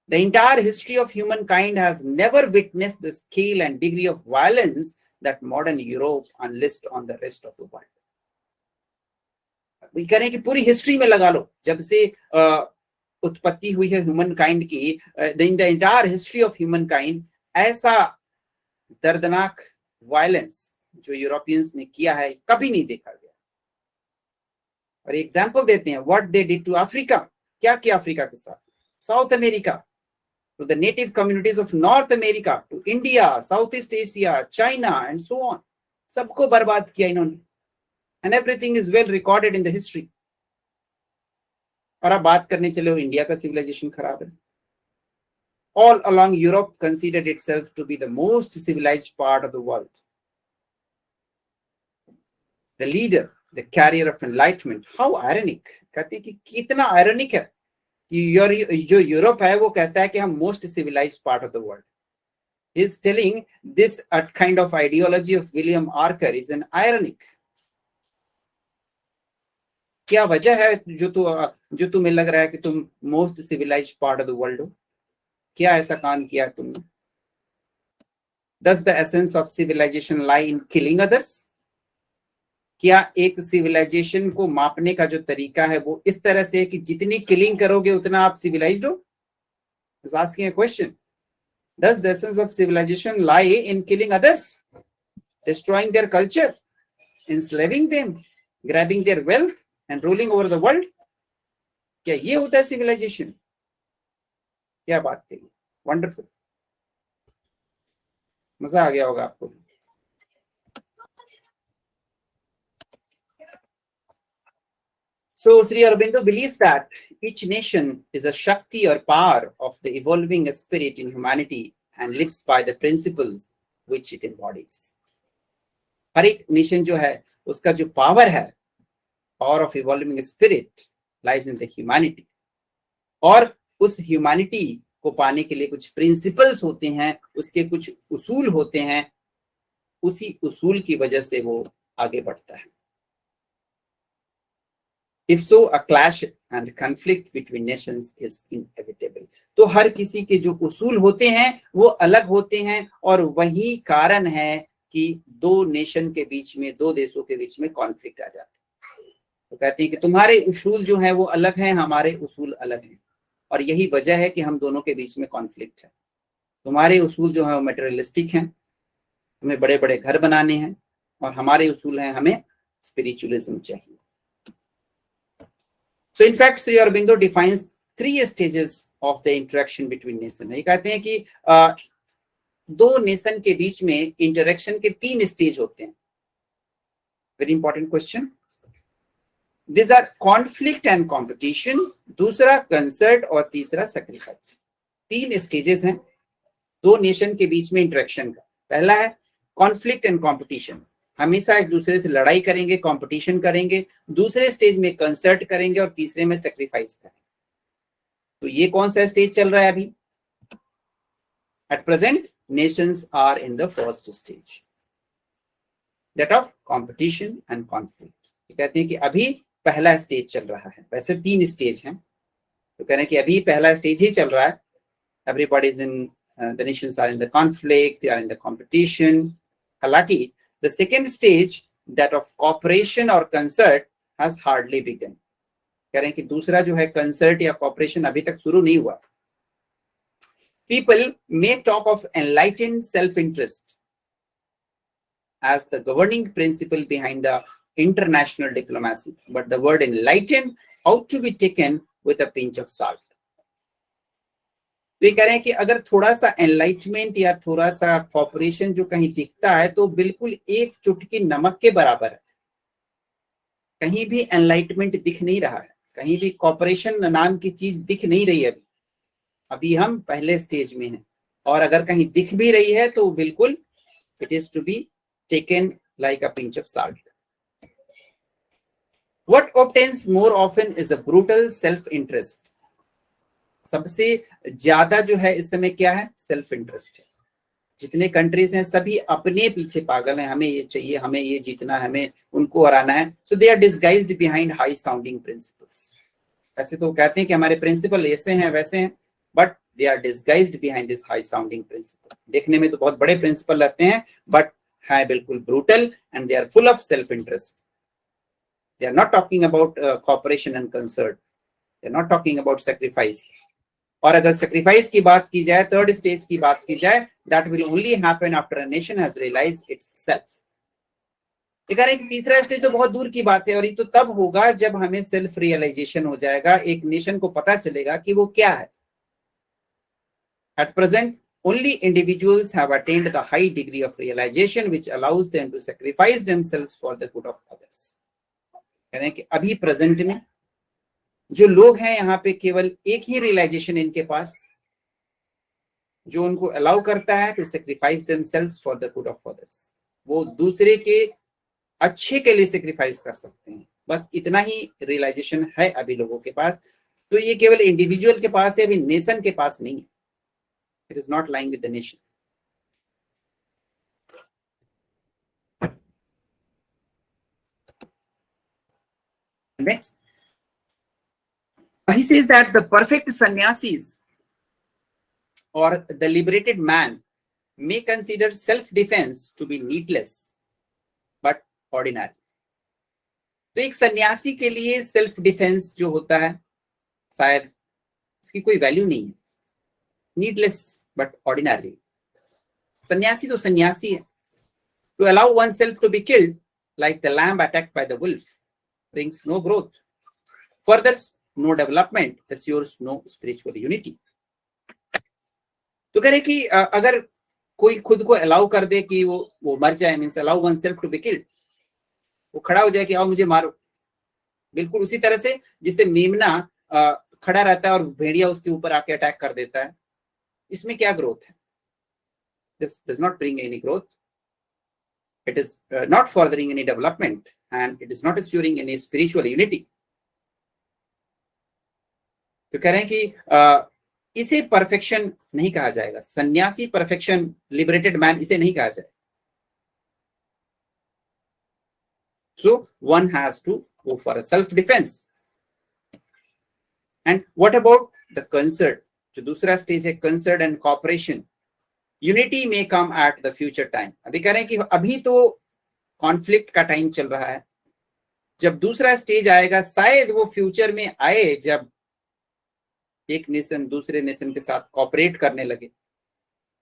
The entire history of humankind has never witnessed the scale and degree of violence that modern Europe unleashed on the rest of the world. वही कह रहे हैं कि पूरी हिस्ट्री में लगा लो, जब से उत्पत्ति हुई है ह्यूमन काइंड की, in the entire history of human kind, ऐसा दर्दनाक वायलेंस जो यूरोपियंस ने किया है कभी नहीं देखा गया। और एग्जाम्पल देते हैं, what they did to Africa. क्या किया अफ्रीका के साथ, South America, to the native communities of North America, to India, South East Asia, China and so on. सबको बर्बाद किया इन्होंने। And everything is well recorded in the history. और आप बात करने चले हो इंडिया का सिविलाइजेशन खराब है। All along Europe considered itself to be the most civilized part of the world. The leader, the carrier of enlightenment. How ironic. कहते हैं कि कितना ironic है कि जो यूरोप है वो कहता है कि हम most civilized part of the world. He is telling this kind of ideology of William Archer is an ironic. क्या वजह है जो तुम्हें लग रहा है कि तुम most civilized part of the world हो? क्या ऐसा काम किया तुमने? Does the essence of civilization lie in killing others? क्या एक सिविलाइजेशन को मापने का जो तरीका है वो इस तरह से है कि जितनी किलिंग करोगे उतना आप सिविलाइज्ड हो? Just asking a question. Does the essence of civilization lie in killing others, destroying their culture, enslaving them, grabbing their wealth and ruling over the world? क्या ये होता है सिविलाइजेशन? क्या बात थी, वंडरफुल, मजा आ गया होगा आपको। So Sri Aurobindo believes that each nation is a Shakti or power of the evolving spirit in humanity and lives by the principles which it embodies. हर एक नेशन जो है उसका जो पावर है, power of evolving spirit lies in the humanity. और उस humanity को पाने के लिए कुछ प्रिंसिपल्स होते हैं, उसके कुछ उसूल होते हैं, उसी उसूल की वजह से वो आगे बढ़ता है। If so, a clash and conflict between nations is inevitable. तो हर किसी के जो उसूल होते हैं वो अलग होते हैं और वही कारण है कि दो नेशन के बीच में, दो देशों के बीच में कॉन्फ्लिक्ट आ जाता है। तो कहते हैं कि तुम्हारे उसूल जो हैं वो अलग हैं, हमारे उसूल अलग हैं, और यही वजह है कि हम दोनों के बीच में कॉन्फ्लिक्ट है। तुम्हारे उसूल जो है वो मटेरियलिस्टिक हैं, तुम्हें बड़े बड़े घर बनाने हैं, और हमारे उसूल हैं हमें स्पिरिचुअलिज्म चाहिए। So in fact, Sri Aurobindo defines 3 stages of the interaction between nation. ये कहते हैं कि दो नेशन के बीच में इंटरेक्शन के 3 स्टेज होते हैं। Very important question. These are conflict and competition, दूसरा कंसर्ट और तीसरा सैक्रिफाइस। 3 स्टेजेस हैं दो नेशन के बीच में इंटरेक्शन का। पहला है कॉन्फ्लिक्ट एंड कंपटीशन, हमेशा एक दूसरे से लड़ाई करेंगे, कंपटीशन करेंगे। दूसरे स्टेज में कंसर्ट करेंगे और तीसरे में सैक्रिफाइस करेंगे। तो ये कौन सा स्टेज चल रहा है अभी? At present nations are in the first stage, that of competition and conflict. कहते हैं कि अभी पहला स्टेज चल रहा है। वैसे 3 स्टेज हैं, तो कह रहे हैं कि अभी पहला स्टेज ही चल रहा है। Everybody is in the nations are in the conflict, they are in the competition. हालांकि the second stage, that of cooperation or concert, has hardly begun. कह रहे हैं कि दूसरा जो है कंसर्ट या कॉपरेशन अभी तक शुरू नहीं हुआ। People may talk of enlightened self-interest as the governing principle behind the international diplomacy, but the word enlightened ought to be taken with a pinch of salt. तो ये कह रहे हैं कि अगर थोड़ा सा एनलाइटमेंट या थोड़ा सा कॉपरेशन जो कहीं दिखता है तो बिल्कुल एक चुटकी नमक के बराबर है। कहीं भी एनलाइटमेंट दिख नहीं रहा है, कहीं भी कॉपरेशन नाम की चीज दिख नहीं रही है। अभी हम पहले स्टेज में हैं, और अगर कहीं दिख भी रही है तो बिल्कुल it is to be taken like a pinch of salt. What obtains more often is a brutal self interest. सबसे ज्यादा जो है इस समय क्या है? सेल्फ इंटरेस्ट है। जितने कंट्रीज हैं सभी अपने पीछे पागल हैं, हमें ये चाहिए, हमें ये जीतना है, हमें उनको हराना है। So they are disguised behind high sounding principles. ऐसे तो कहते हैं कि हमारे प्रिंसिपल ऐसे हैं वैसे हैं, but they are disguised behind this high sounding principle. देखने में तो बहुत बड़े प्रिंसिपल लगते हैं, but है बिल्कुल brutal and they are full of self interest. They are not talking about cooperation and concert. They are not talking about sacrifice. और अगर sacrifice की बात की जाए, third stage की बात की जाए, that will only happen after a nation has realized itself. ये कह रहे हैं कि तीसरा स्टेज तो बहुत दूर की बात है, और ये तो तब होगा जब हमें सेल्फ रियलाइजेशन हो जाएगा, एक नेशन को पता चलेगा कि वो क्या है। At present, only individuals have attained the high degree of realization which allows them to sacrifice themselves for the good of others. कह रहे हैं कि अभी प्रेजेंट में जो लोग हैं यहाँ पे केवल एक ही रियलाइजेशन इनके पास जो उनको अलाउ करता है to sacrifice themselves for the good of others. वो दूसरे के अच्छे के लिए सेक्रीफाइस कर सकते हैं, बस इतना ही रियलाइजेशन है अभी लोगों के पास। तो ये केवल इंडिविजुअल के पास है, अभी नेशन के पास नहीं है। It is not lying with the nation. Next, he says that the perfect sannyasis or the liberated man may consider self-defense to be needless but ordinary. तो एक सन्यासी के लिए सेल्फ डिफेंस जो होता है शायद इसकी कोई वैल्यू नहीं है, नीडलेस बट ऑर्डिनरी। सन्यासी तो सन्यासी है। To allow oneself to be killed like the lamb attacked by the wolf brings no growth, furthers no development, assures no spiritual unity. तो कह रहे कि अगर कोई खुद को अलाउ कर दे कि वो मर जाए, means allow oneself to be killed, वो खड़ा हो जाए कि आओ मुझे मारो, बिल्कुल उसी तरह से जिससे मेमना खड़ा रहता है और भेड़िया उसके ऊपर आके अटैक कर देता है। इसमें क्या ग्रोथ है? This does not bring any growth. It is not furthering any development and it is not assuring any spiritual unity. तो कह रहे हैं कि इसे परफेक्शन नहीं कहा जाएगा। सन्यासी परफेक्शन, लिबरेटेड मैन, इसे नहीं कहा जाएगा। So one has to go for a self defense. And what about the concert? जो दूसरा स्टेज है concert and cooperation. Unity may come at the future time. अभी कह रहे हैं कि अभी तो कॉन्फ्लिक्ट का टाइम चल रहा है, जब दूसरा स्टेज आएगा शायद वो फ्यूचर में आए जब एक नेशन दूसरे नेशन के साथ कॉपरेट करने लगे।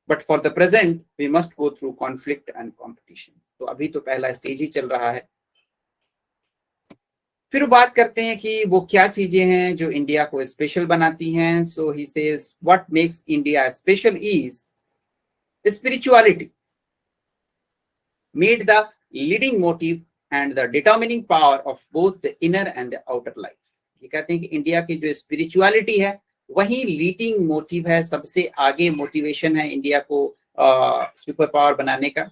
But for the present we must go through conflict and competition. तो अभी तो पहला स्टेज ही चल रहा है। फिर बात करते हैं कि वो क्या चीजें हैं जो इंडिया को स्पेशल बनाती हैं। So he says what makes India special is spirituality made the leading motive and the determining power of both the inner and the outer life। ये कहते हैं कि इंडिया की जो स्पिरिचुअलिटी है वही लीडिंग मोटिव है, सबसे आगे मोटिवेशन है इंडिया को सुपर पावर बनाने का,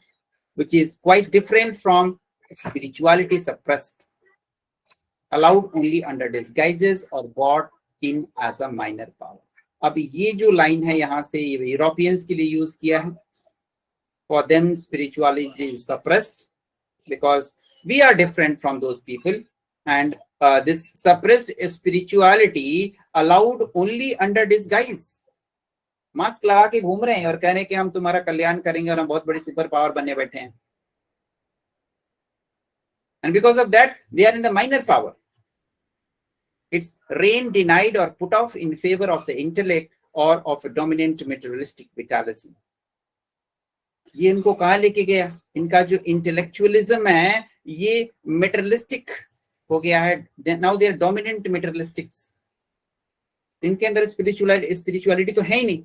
which is quite different from spirituality suppressed, allowed only under disguises or brought in as a minor power। अब ये जो लाइन है यहाँ से ये यूरोपियंस के लिए यूज किया है। For them spirituality is suppressed because we are different from those people, and this suppressed spirituality allowed only under disguise। Mask लगा के घूम रहे हैं और कह रहे हैं कि हम तुम्हारा कल्याण करेंगे और हम बहुत बड़ी सुपर पावर बनने बैठे हैं। And because of that they are in the minor power। It's reign denied or put off in favor of the intellect or of a dominant materialistic vitalism। ये इनको कहाँ लेके गया, इनका जो इंटेलेक्चुअलिज्म है ये मेटेरियलिस्टिक हो गया है। नाउ दे आर डोमिनेंट मेटेरियलिस्टिक्स, इनके अंदर स्पिरिचुअलिटी तो है ही नहीं।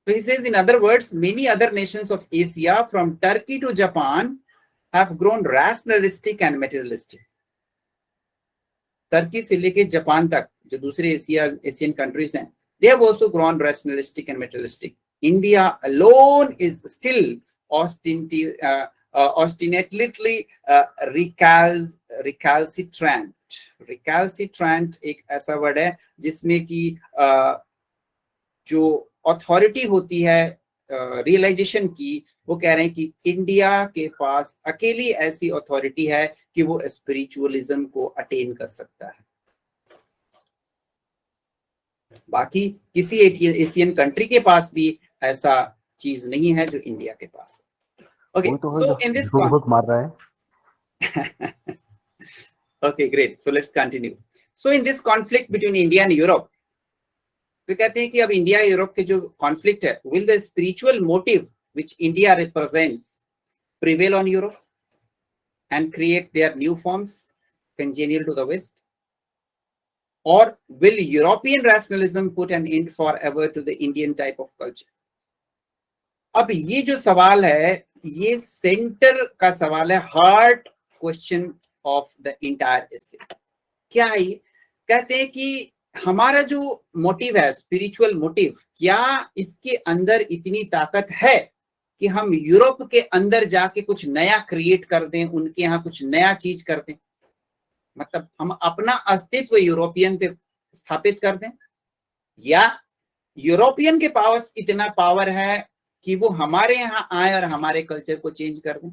So he says, in other words, many other nations of Asia from Turkey to Japan have grown rationalistic and materialistic। Turkey से लेके जापान तक जो दूसरे एशियन कंट्रीज हैं, they have also grown rationalistic and materialistic। India alone is still obstinately recalcitrant। recalcitrant एक ऐसा word है जिसमें कि जो अथॉरिटी होती है रियलाइजेशन की, वो कह रहे हैं कि इंडिया के पास अकेली ऐसी अथॉरिटी है कि वो स्पिरिचुअलिज्म को अटेन कर सकता है, बाकी किसी एशियन कंट्री के पास भी ऐसा चीज नहीं है जो इंडिया के पास है। ओके, सो इन दिस
मार रहा है।
Okay great, so let's continue. So in this conflict between India and Europe, तो कहते हैं कि अब इंडिया यूरोप के जो कॉन्फ्लिक्ट है, will the spiritual motive which India represents prevail on Europe and create their new forms congenial to the West, or will European rationalism put an end forever to the Indian type of culture? अब ये जो सवाल है ये centre का सवाल है, heart question of the entire essay. क्या है ये? कहते हैं कि हमारा जो मोटिव है स्पिरिचुअल मोटिव, क्या इसके अंदर इतनी ताकत है कि हम यूरोप के अंदर जाके कुछ नया क्रिएट कर दें, उनके यहाँ कुछ नया चीज कर दें, मतलब हम अपना अस्तित्व यूरोपियन पे स्थापित कर दें, या यूरोपियन के पास इतना पावर है कि वो हमारे यहाँ आए और हमारे कल्चर को चेंज कर दें,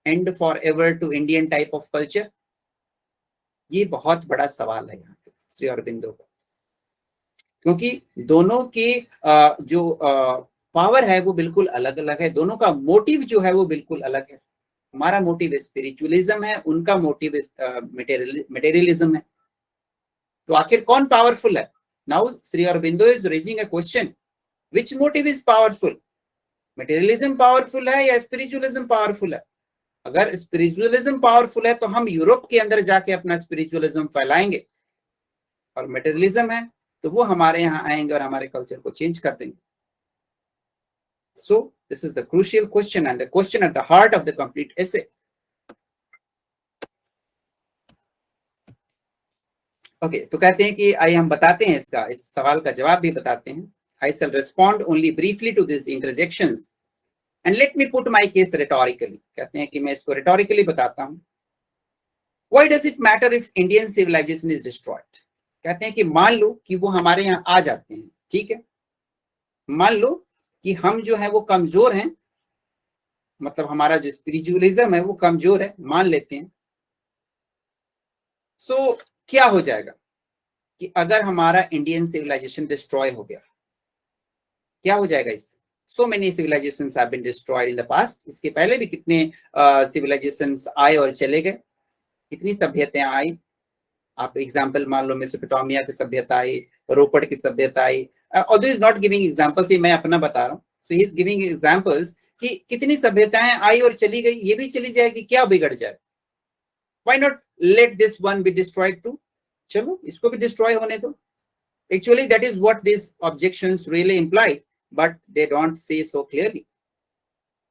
and for ever to Indian type of culture. ये बहुत बड़ा सवाल है यहाँ पे श्री अरबिंदो का, क्योंकि दोनों के जो पावर है वो बिल्कुल अलग अलग है, दोनों का मोटिव जो है वो बिल्कुल अलग है। हमारा मोटिव स्पिरिचुअलिज्म है, उनका मोटिव मटेरियलिज्म है। तो आखिर कौन पावरफुल है? Now Shri Aurobindo is raising a question, which motive is powerful? Materialism powerful है या स्पिरिचुअलिज्म पावरफुल है? अगर स्पिरिचुअलिज्म पावरफुल है तो हम यूरोप के अंदर जाके अपना स्पिरिचुअलिज्म फैलाएंगे, और मटेरियलिज्म है तो वो हमारे यहाँ आएंगे और हमारे कल्चर को चेंज कर देंगे। So this is the crucial question and the question at the heart of the complete essay। Okay, तो कहते हैं कि आइए हम बताते हैं इस सवाल का जवाब भी बताते हैं। I shall respond only briefly to these interjections and let me put my case rhetorically। कहते हैं कि मैं इसको rhetorically बताता हूँ। Why does it matter if Indian civilization is destroyed? कहते हैं कि मान लो कि वो हमारे यहाँ आ जाते हैं, ठीक है, मान लो कि हम जो है वो कमजोर हैं, मतलब हमारा जो स्पिरिचुअलिज्म है वो कमजोर है, मान लेते हैं। सो क्या हो जाएगा कि अगर हमारा इंडियन सिविलाइजेशन डिस्ट्रॉय हो गया, क्या हो जाएगा इससे? So many civilisations have been destroyed in the past. इसके पहले भी कितने सिविलाइजेशंस आए और चले गए, कितनी सभ्यताएं आई। आप एग्जाम्पल मान लो मेसोपोटामिया की सभ्यता आई, रोपड़ की सभ्यता आई। Although he is not giving examples, ये मैं अपना बता रहा हूँ। So he is giving examples कि कितनी सभ्यताएं आई और चली गई, ये भी चली जाएगी, क्या बिगड़ जाए? Why not let this one be destroyed too, चलो इसको भी डिस्ट्रॉय होने दो। Actually that is what this objections really imply, but they don't say so clearly.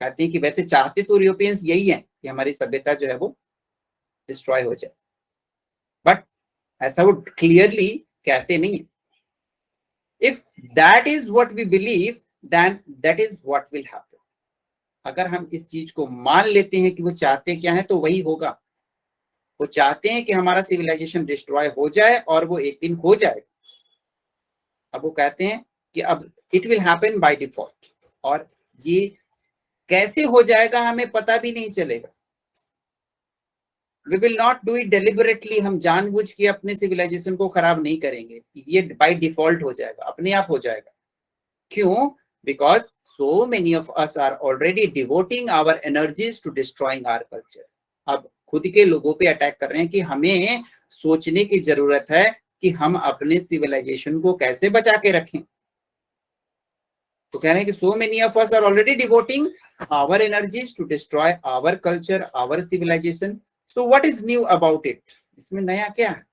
कहते हैं कि वैसे चाहते तो यूरोपियंस यही है कि हमारी सभ्यता जो है वो डिस्ट्रॉय हो जाए, बट ऐसा वो क्लियरली कहते नहीं है। If that is what we believe, then that is what will happen. अगर हम इस चीज को मान लेते हैं कि वो चाहते क्या है, तो वही होगा। वो चाहते हैं कि हमारा सिविलाइजेशन डिस्ट्रॉय हो जाए, और वो एक दिन हो जाए। अब वो कहते हैं कि अब it will happen by default, और ये कैसे हो जाएगा हमें पता भी नहीं चलेगा। We will not do it deliberately, हम जानबूझ के अपने सिविलाइजेशन को खराब नहीं करेंगे, ये बाय डिफॉल्ट हो जाएगा, अपने आप हो जाएगा। क्यों? Because so many of us are already devoting our energies to destroying our culture. अब खुद के लोगों पे अटैक कर रहे हैं कि हमें सोचने की जरूरत है कि हम अपने सिविलाइजेशन को कैसे बचा के रखें। तो कह रहे हैं कि so many of us are already devoting our energies to destroy our culture, our civilization. So what is new about it? इसमें नया क्या है?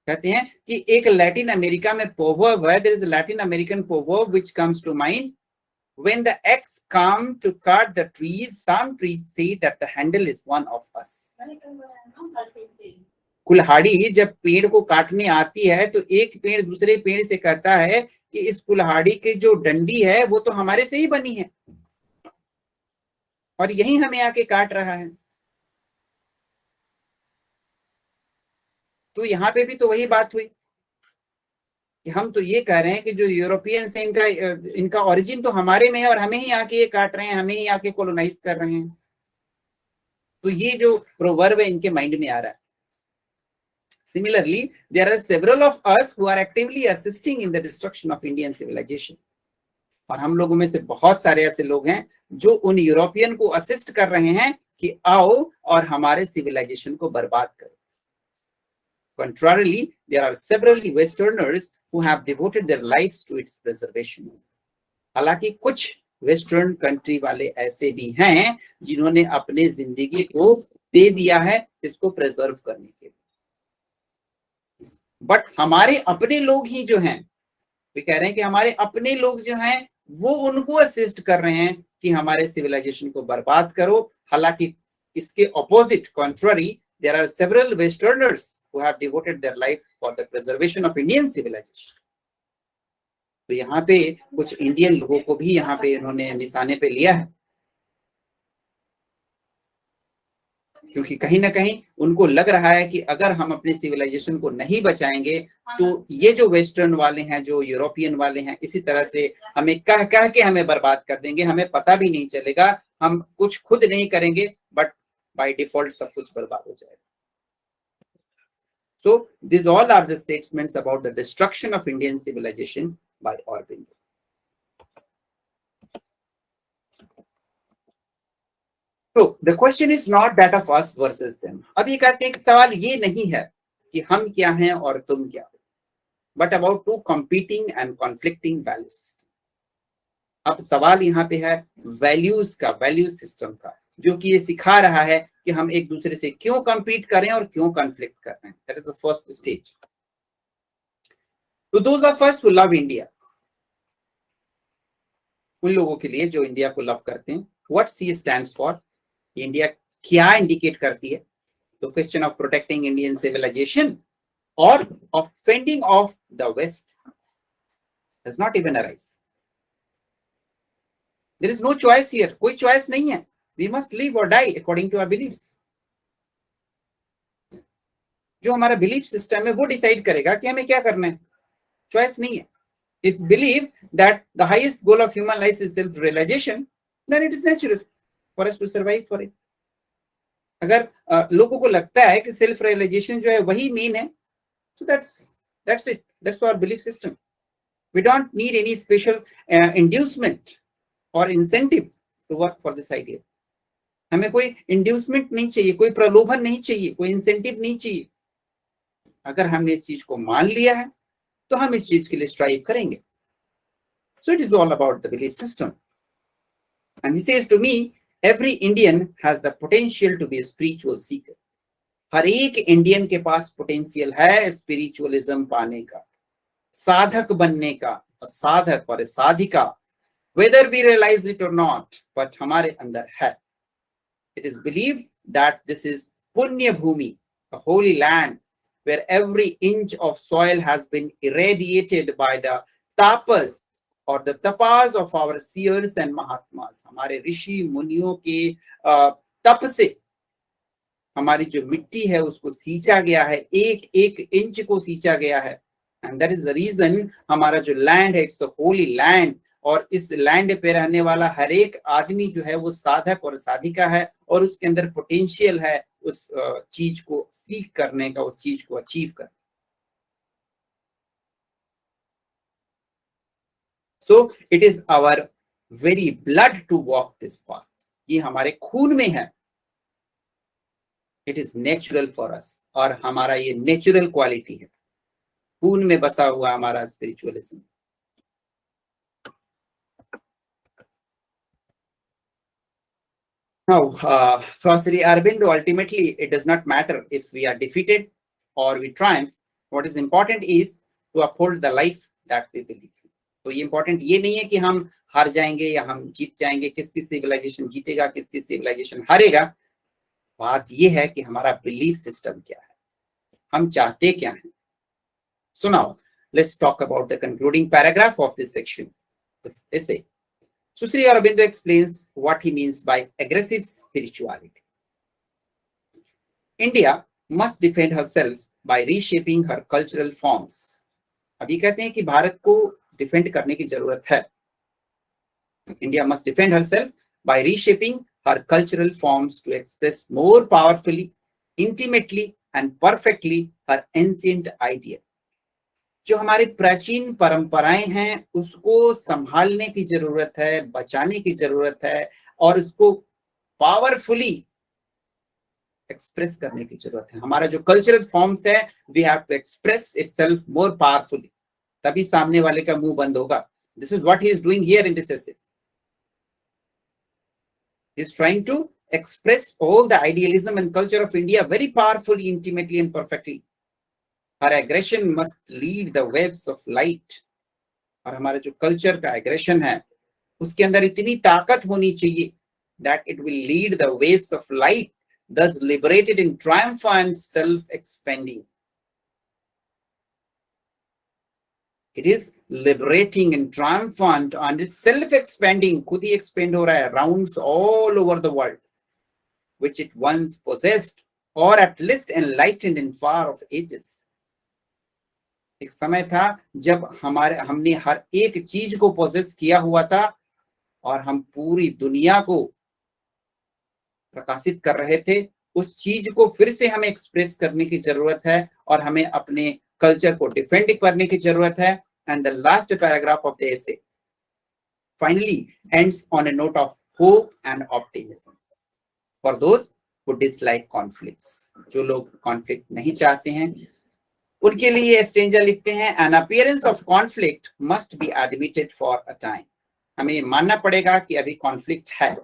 कहते हैं कि एक लैटिन अमेरिका में प्रोवर्ब है, there is a Latin American proverb which comes to mind, when the axe come to cut the trees, some trees say that the handle is one of us. कुल्हाड़ी जब पेड़ को काटने आती है तो एक पेड़ दूसरे पेड़ से कहता है कि इस कुल्हाड़ी की जो डंडी है वो तो हमारे से ही बनी है, और यही हमें आके काट रहा है। तो यहाँ पे भी तो वही बात हुई कि हम तो ये कह रहे हैं कि जो यूरोपियंस हैं इनका ओरिजिन तो हमारे में है, और हमें ही आके ये काट रहे हैं, हमें ही आके कॉलोनाइज कर रहे हैं। तो ये जो प्रोवर्ब है इनके माइंड में आ रहा है। Similarly, there are several of us who are actively assisting in the destruction of Indian civilization. और हम लोगों में से बहुत सारे ऐसे लोग हैं जो उन यूरोपियन को असिस्ट कर रहे हैं कि आओ और हमारे सिविलाइजेशन को बर्बाद करो। Contrarily, there are several Westerners who have devoted their lives to its preservation. हालांकि कुछ वेस्टर्न कंट्री वाले ऐसे भी हैं जिन्होंने अपने जिंदगी को दे दिया है इसको प्रिजर्व करने के लिए। बट हमारे अपने लोग ही जो हैं, वे कह रहे हैं कि हमारे अपने लोग जो हैं वो उनको असिस्ट कर रहे हैं कि हमारे सिविलाइजेशन को बर्बाद करो। हालांकि इसके opposite, contrary, there are several Westerners who have devoted their life for the preservation of Indian civilization. तो यहाँ पे कुछ इंडियन लोगों को भी यहाँ पे इन्होंने निशाने पे लिया है, क्योंकि कहीं ना कहीं उनको लग रहा है कि अगर हम अपने सिविलाइजेशन को नहीं बचाएंगे तो ये जो वेस्टर्न वाले हैं, जो यूरोपियन वाले हैं, इसी तरह से हमें कह कह के हमें बर्बाद कर देंगे, हमें पता भी नहीं चलेगा, हम कुछ खुद नहीं करेंगे, बट बाय डिफॉल्ट सब कुछ बर्बाद हो जाएगा। So these all are the statements about the destruction of Indian civilization by Aurobindo. So the question is not that of us versus them. अब ये कहते हैं कि सवाल ये नहीं है कि हम क्या हैं और तुम क्या हो, but about two competing and conflicting value system. अब सवाल यहाँ पे है वैल्यूज का, वैल्यू सिस्टम का, जो कि ये सिखा रहा है कि हम एक दूसरे से क्यों कंपीट कर रहे हैं और क्यों कॉन्फ्लिक्ट कर रहे हैं। That is the first stage. To those of us who love India, उन लोगों के लिए जो इंडिया को लव करते हैं, what she stands for, India क्या इंडिकेट करती है? तो question of protecting Indian civilisation और of fending off the West does not even arise. There is no choice here, कोई चॉइस नहीं है। We must live or die according to our beliefs. जो हमारा बिलीफ सिस्टम है वो decide करेगा कि हमें क्या करना है, चॉइस नहीं है। If believe that the highest goal of human life is self realization, then it is natural for us to survive for it. अगर लोगों को लगता है कि सेल्फ रियलाइजेशन जो है वही मेन है, so that's it, that's our belief system. We don't need any special inducement or incentive to work for this idea. हमें कोई इंड्यूसमेंट नहीं चाहिए, कोई प्रलोभन नहीं चाहिए, कोई इंसेंटिव नहीं चाहिए। अगर हमने इस चीज को मान लिया है तो हम इस चीज के लिए स्ट्राइव करेंगे। सो it is all about the belief system. And he says to me, every Indian has the potential to be a spiritual seeker. हर एक इंडियन के पास पोटेंशियल है स्पिरिचुअलिज्म पाने का, साधक बनने का, साधक और साधिका, whether we realize it or not, but हमारे अंदर है. It is believed that this is Punya Bhumi, a holy land where every inch of soil has been irradiated by the tapas or the tapas of our seers and mahatmas. हमारे ऋषि मुनियों के तप से हमारी जो मिट्टी है उसको सींचा गया है, एक एक इंच को सींचा गया है. And that is the reason हमारा जो लैंड है इट्स अ होली लैंड, और इस लैंड पे रहने वाला हर एक आदमी जो है वो साधक और साधिका है, और उसके अंदर पोटेंशियल है उस चीज को सीख करने का, उस चीज को अचीव करने. So it is our very blood to walk this path. ये हमारे खून में है. It is natural for us, और हमारा ये नेचुरल क्वालिटी है, खून में बसा हुआ हमारा spiritualism. Now, for Sri Aurobindo, ultimately, it does not matter if we are defeated or we triumph. What is important is to uphold the life that we believe. तो ये important ये नहीं है कि हम हार जाएंगे या हम जीत जाएंगे, किसकी सिविलाइजेशन जीतेगा, किसकी सिविलाइजेशन हारेगा. बात ये है कि हमारा बिलीफ सिस्टम क्या है, हम चाहते क्या हैं. So now, let's talk about the concluding paragraph of this section, this essay. So Sri Aurobindo explains what he means by aggressive spirituality. India must defend herself by reshaping her cultural forms. अभी कहते हैं कि भारत को defend करने की जरूरत है. India must defend herself by reshaping her cultural forms to express more powerfully, intimately and perfectly her ancient ideal. जो हमारी प्राचीन परंपराएं हैं उसको संभालने की जरूरत है, बचाने की जरूरत है, और उसको पावरफुली एक्सप्रेस करने की जरूरत है. हमारा जो कल्चरल फॉर्म्स है, we have to express itself more powerfully, तभी सामने वाले का मुंह बंद होगा. This is what he is doing here in this essay. He is trying to express all the idealism and culture of India very powerfully, intimately and perfectly. Our aggression must lead the waves of light. और हमारा जो culture का aggression है उसके अंदर इतनी ताकत होनी चाहिए that it will lead the waves of light, thus liberated in triumph and self-expanding. It is liberating and triumphant and it's self-expanding. खुद ही expand हो रहा है, rounds all over the world, which it once possessed or at least enlightened in far off ages. एक समय था जब हमने हर एक चीज को पोजेस किया हुआ था और हम पूरी दुनिया को प्रकाशित कर रहे थे. उस चीज को फिर से हमें एक्सप्रेस करने की जरूरत है और हमें अपने कल्चर को डिफेंड करने की जरूरत है. And the last paragraph of the essay finally ends on A note of hope and optimism for those who dislike conflicts. जो लोग कॉन्फ्लिक्ट नहीं चाहते हैं उनके लिए स्ट्रेंजर लिखते हैं, an appearance of conflict must be admitted for a time. हमें ये मानना पड़ेगा कि अभी कॉन्फ्लिक्ट है.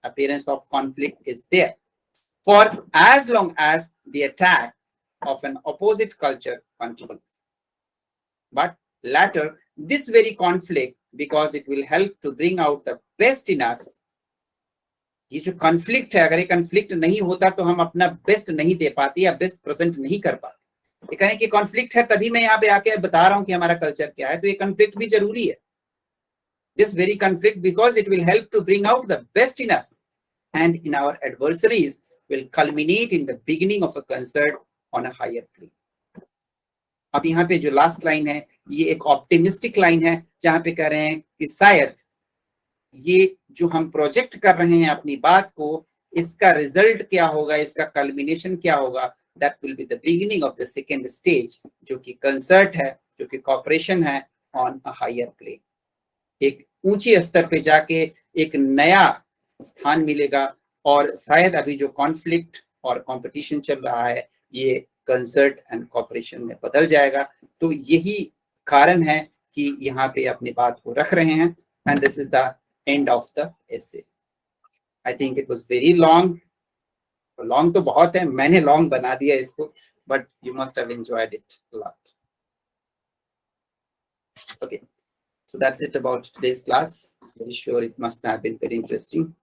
Appearance of conflict is there for as long as the attack of an opposite culture continues. But later this very conflict, because it will help to bring out the best in us. ये जो conflict है, अगर ये conflict नहीं होता तो हम अपना बेस्ट नहीं दे पाते या बेस्ट प्रेजेंट नहीं कर पाते. ये कहने कि कॉन्फ्लिक्ट है तभी मैं यहाँ पे आके बता रहा हूँ कि हमारा कल्चर क्या है, तो ये कॉन्फ्लिक्ट भी जरूरी है. This very conflict, because it will help to bring out the best in us and in our adversaries, will culminate in the beginning of a concert on a higher plane. अब यहाँ पे जो last line है ये एक optimistic line है जहां पे कह रहे हैं कि शायद ये जो हम प्रोजेक्ट कर रहे हैं अपनी बात को, इसका रिजल्ट क्या होगा, इसका कल्मिनेशन क्या होगा, that will be the beginning of the second stage, जो कि कंसर्ट है, जो कि कॉपरेशन है ऑन अ हायर प्लेन. एक ऊंचे स्तर पे जाके एक नया स्थान मिलेगा और शायद अभी जो कॉन्फ्लिक्ट और कंपटीशन चल रहा है ये कंसर्ट एंड कॉपरेशन में बदल जाएगा. तो यही कारण है कि यहाँ पे अपनी बात को रख रहे हैं. And this is the end of the essay. I think it was very long. Long तो बहुत है, मैंने long बना दिया इसको, but you must have enjoyed it a lot. Okay, so that's it about today's class. Very sure it must have been very interesting.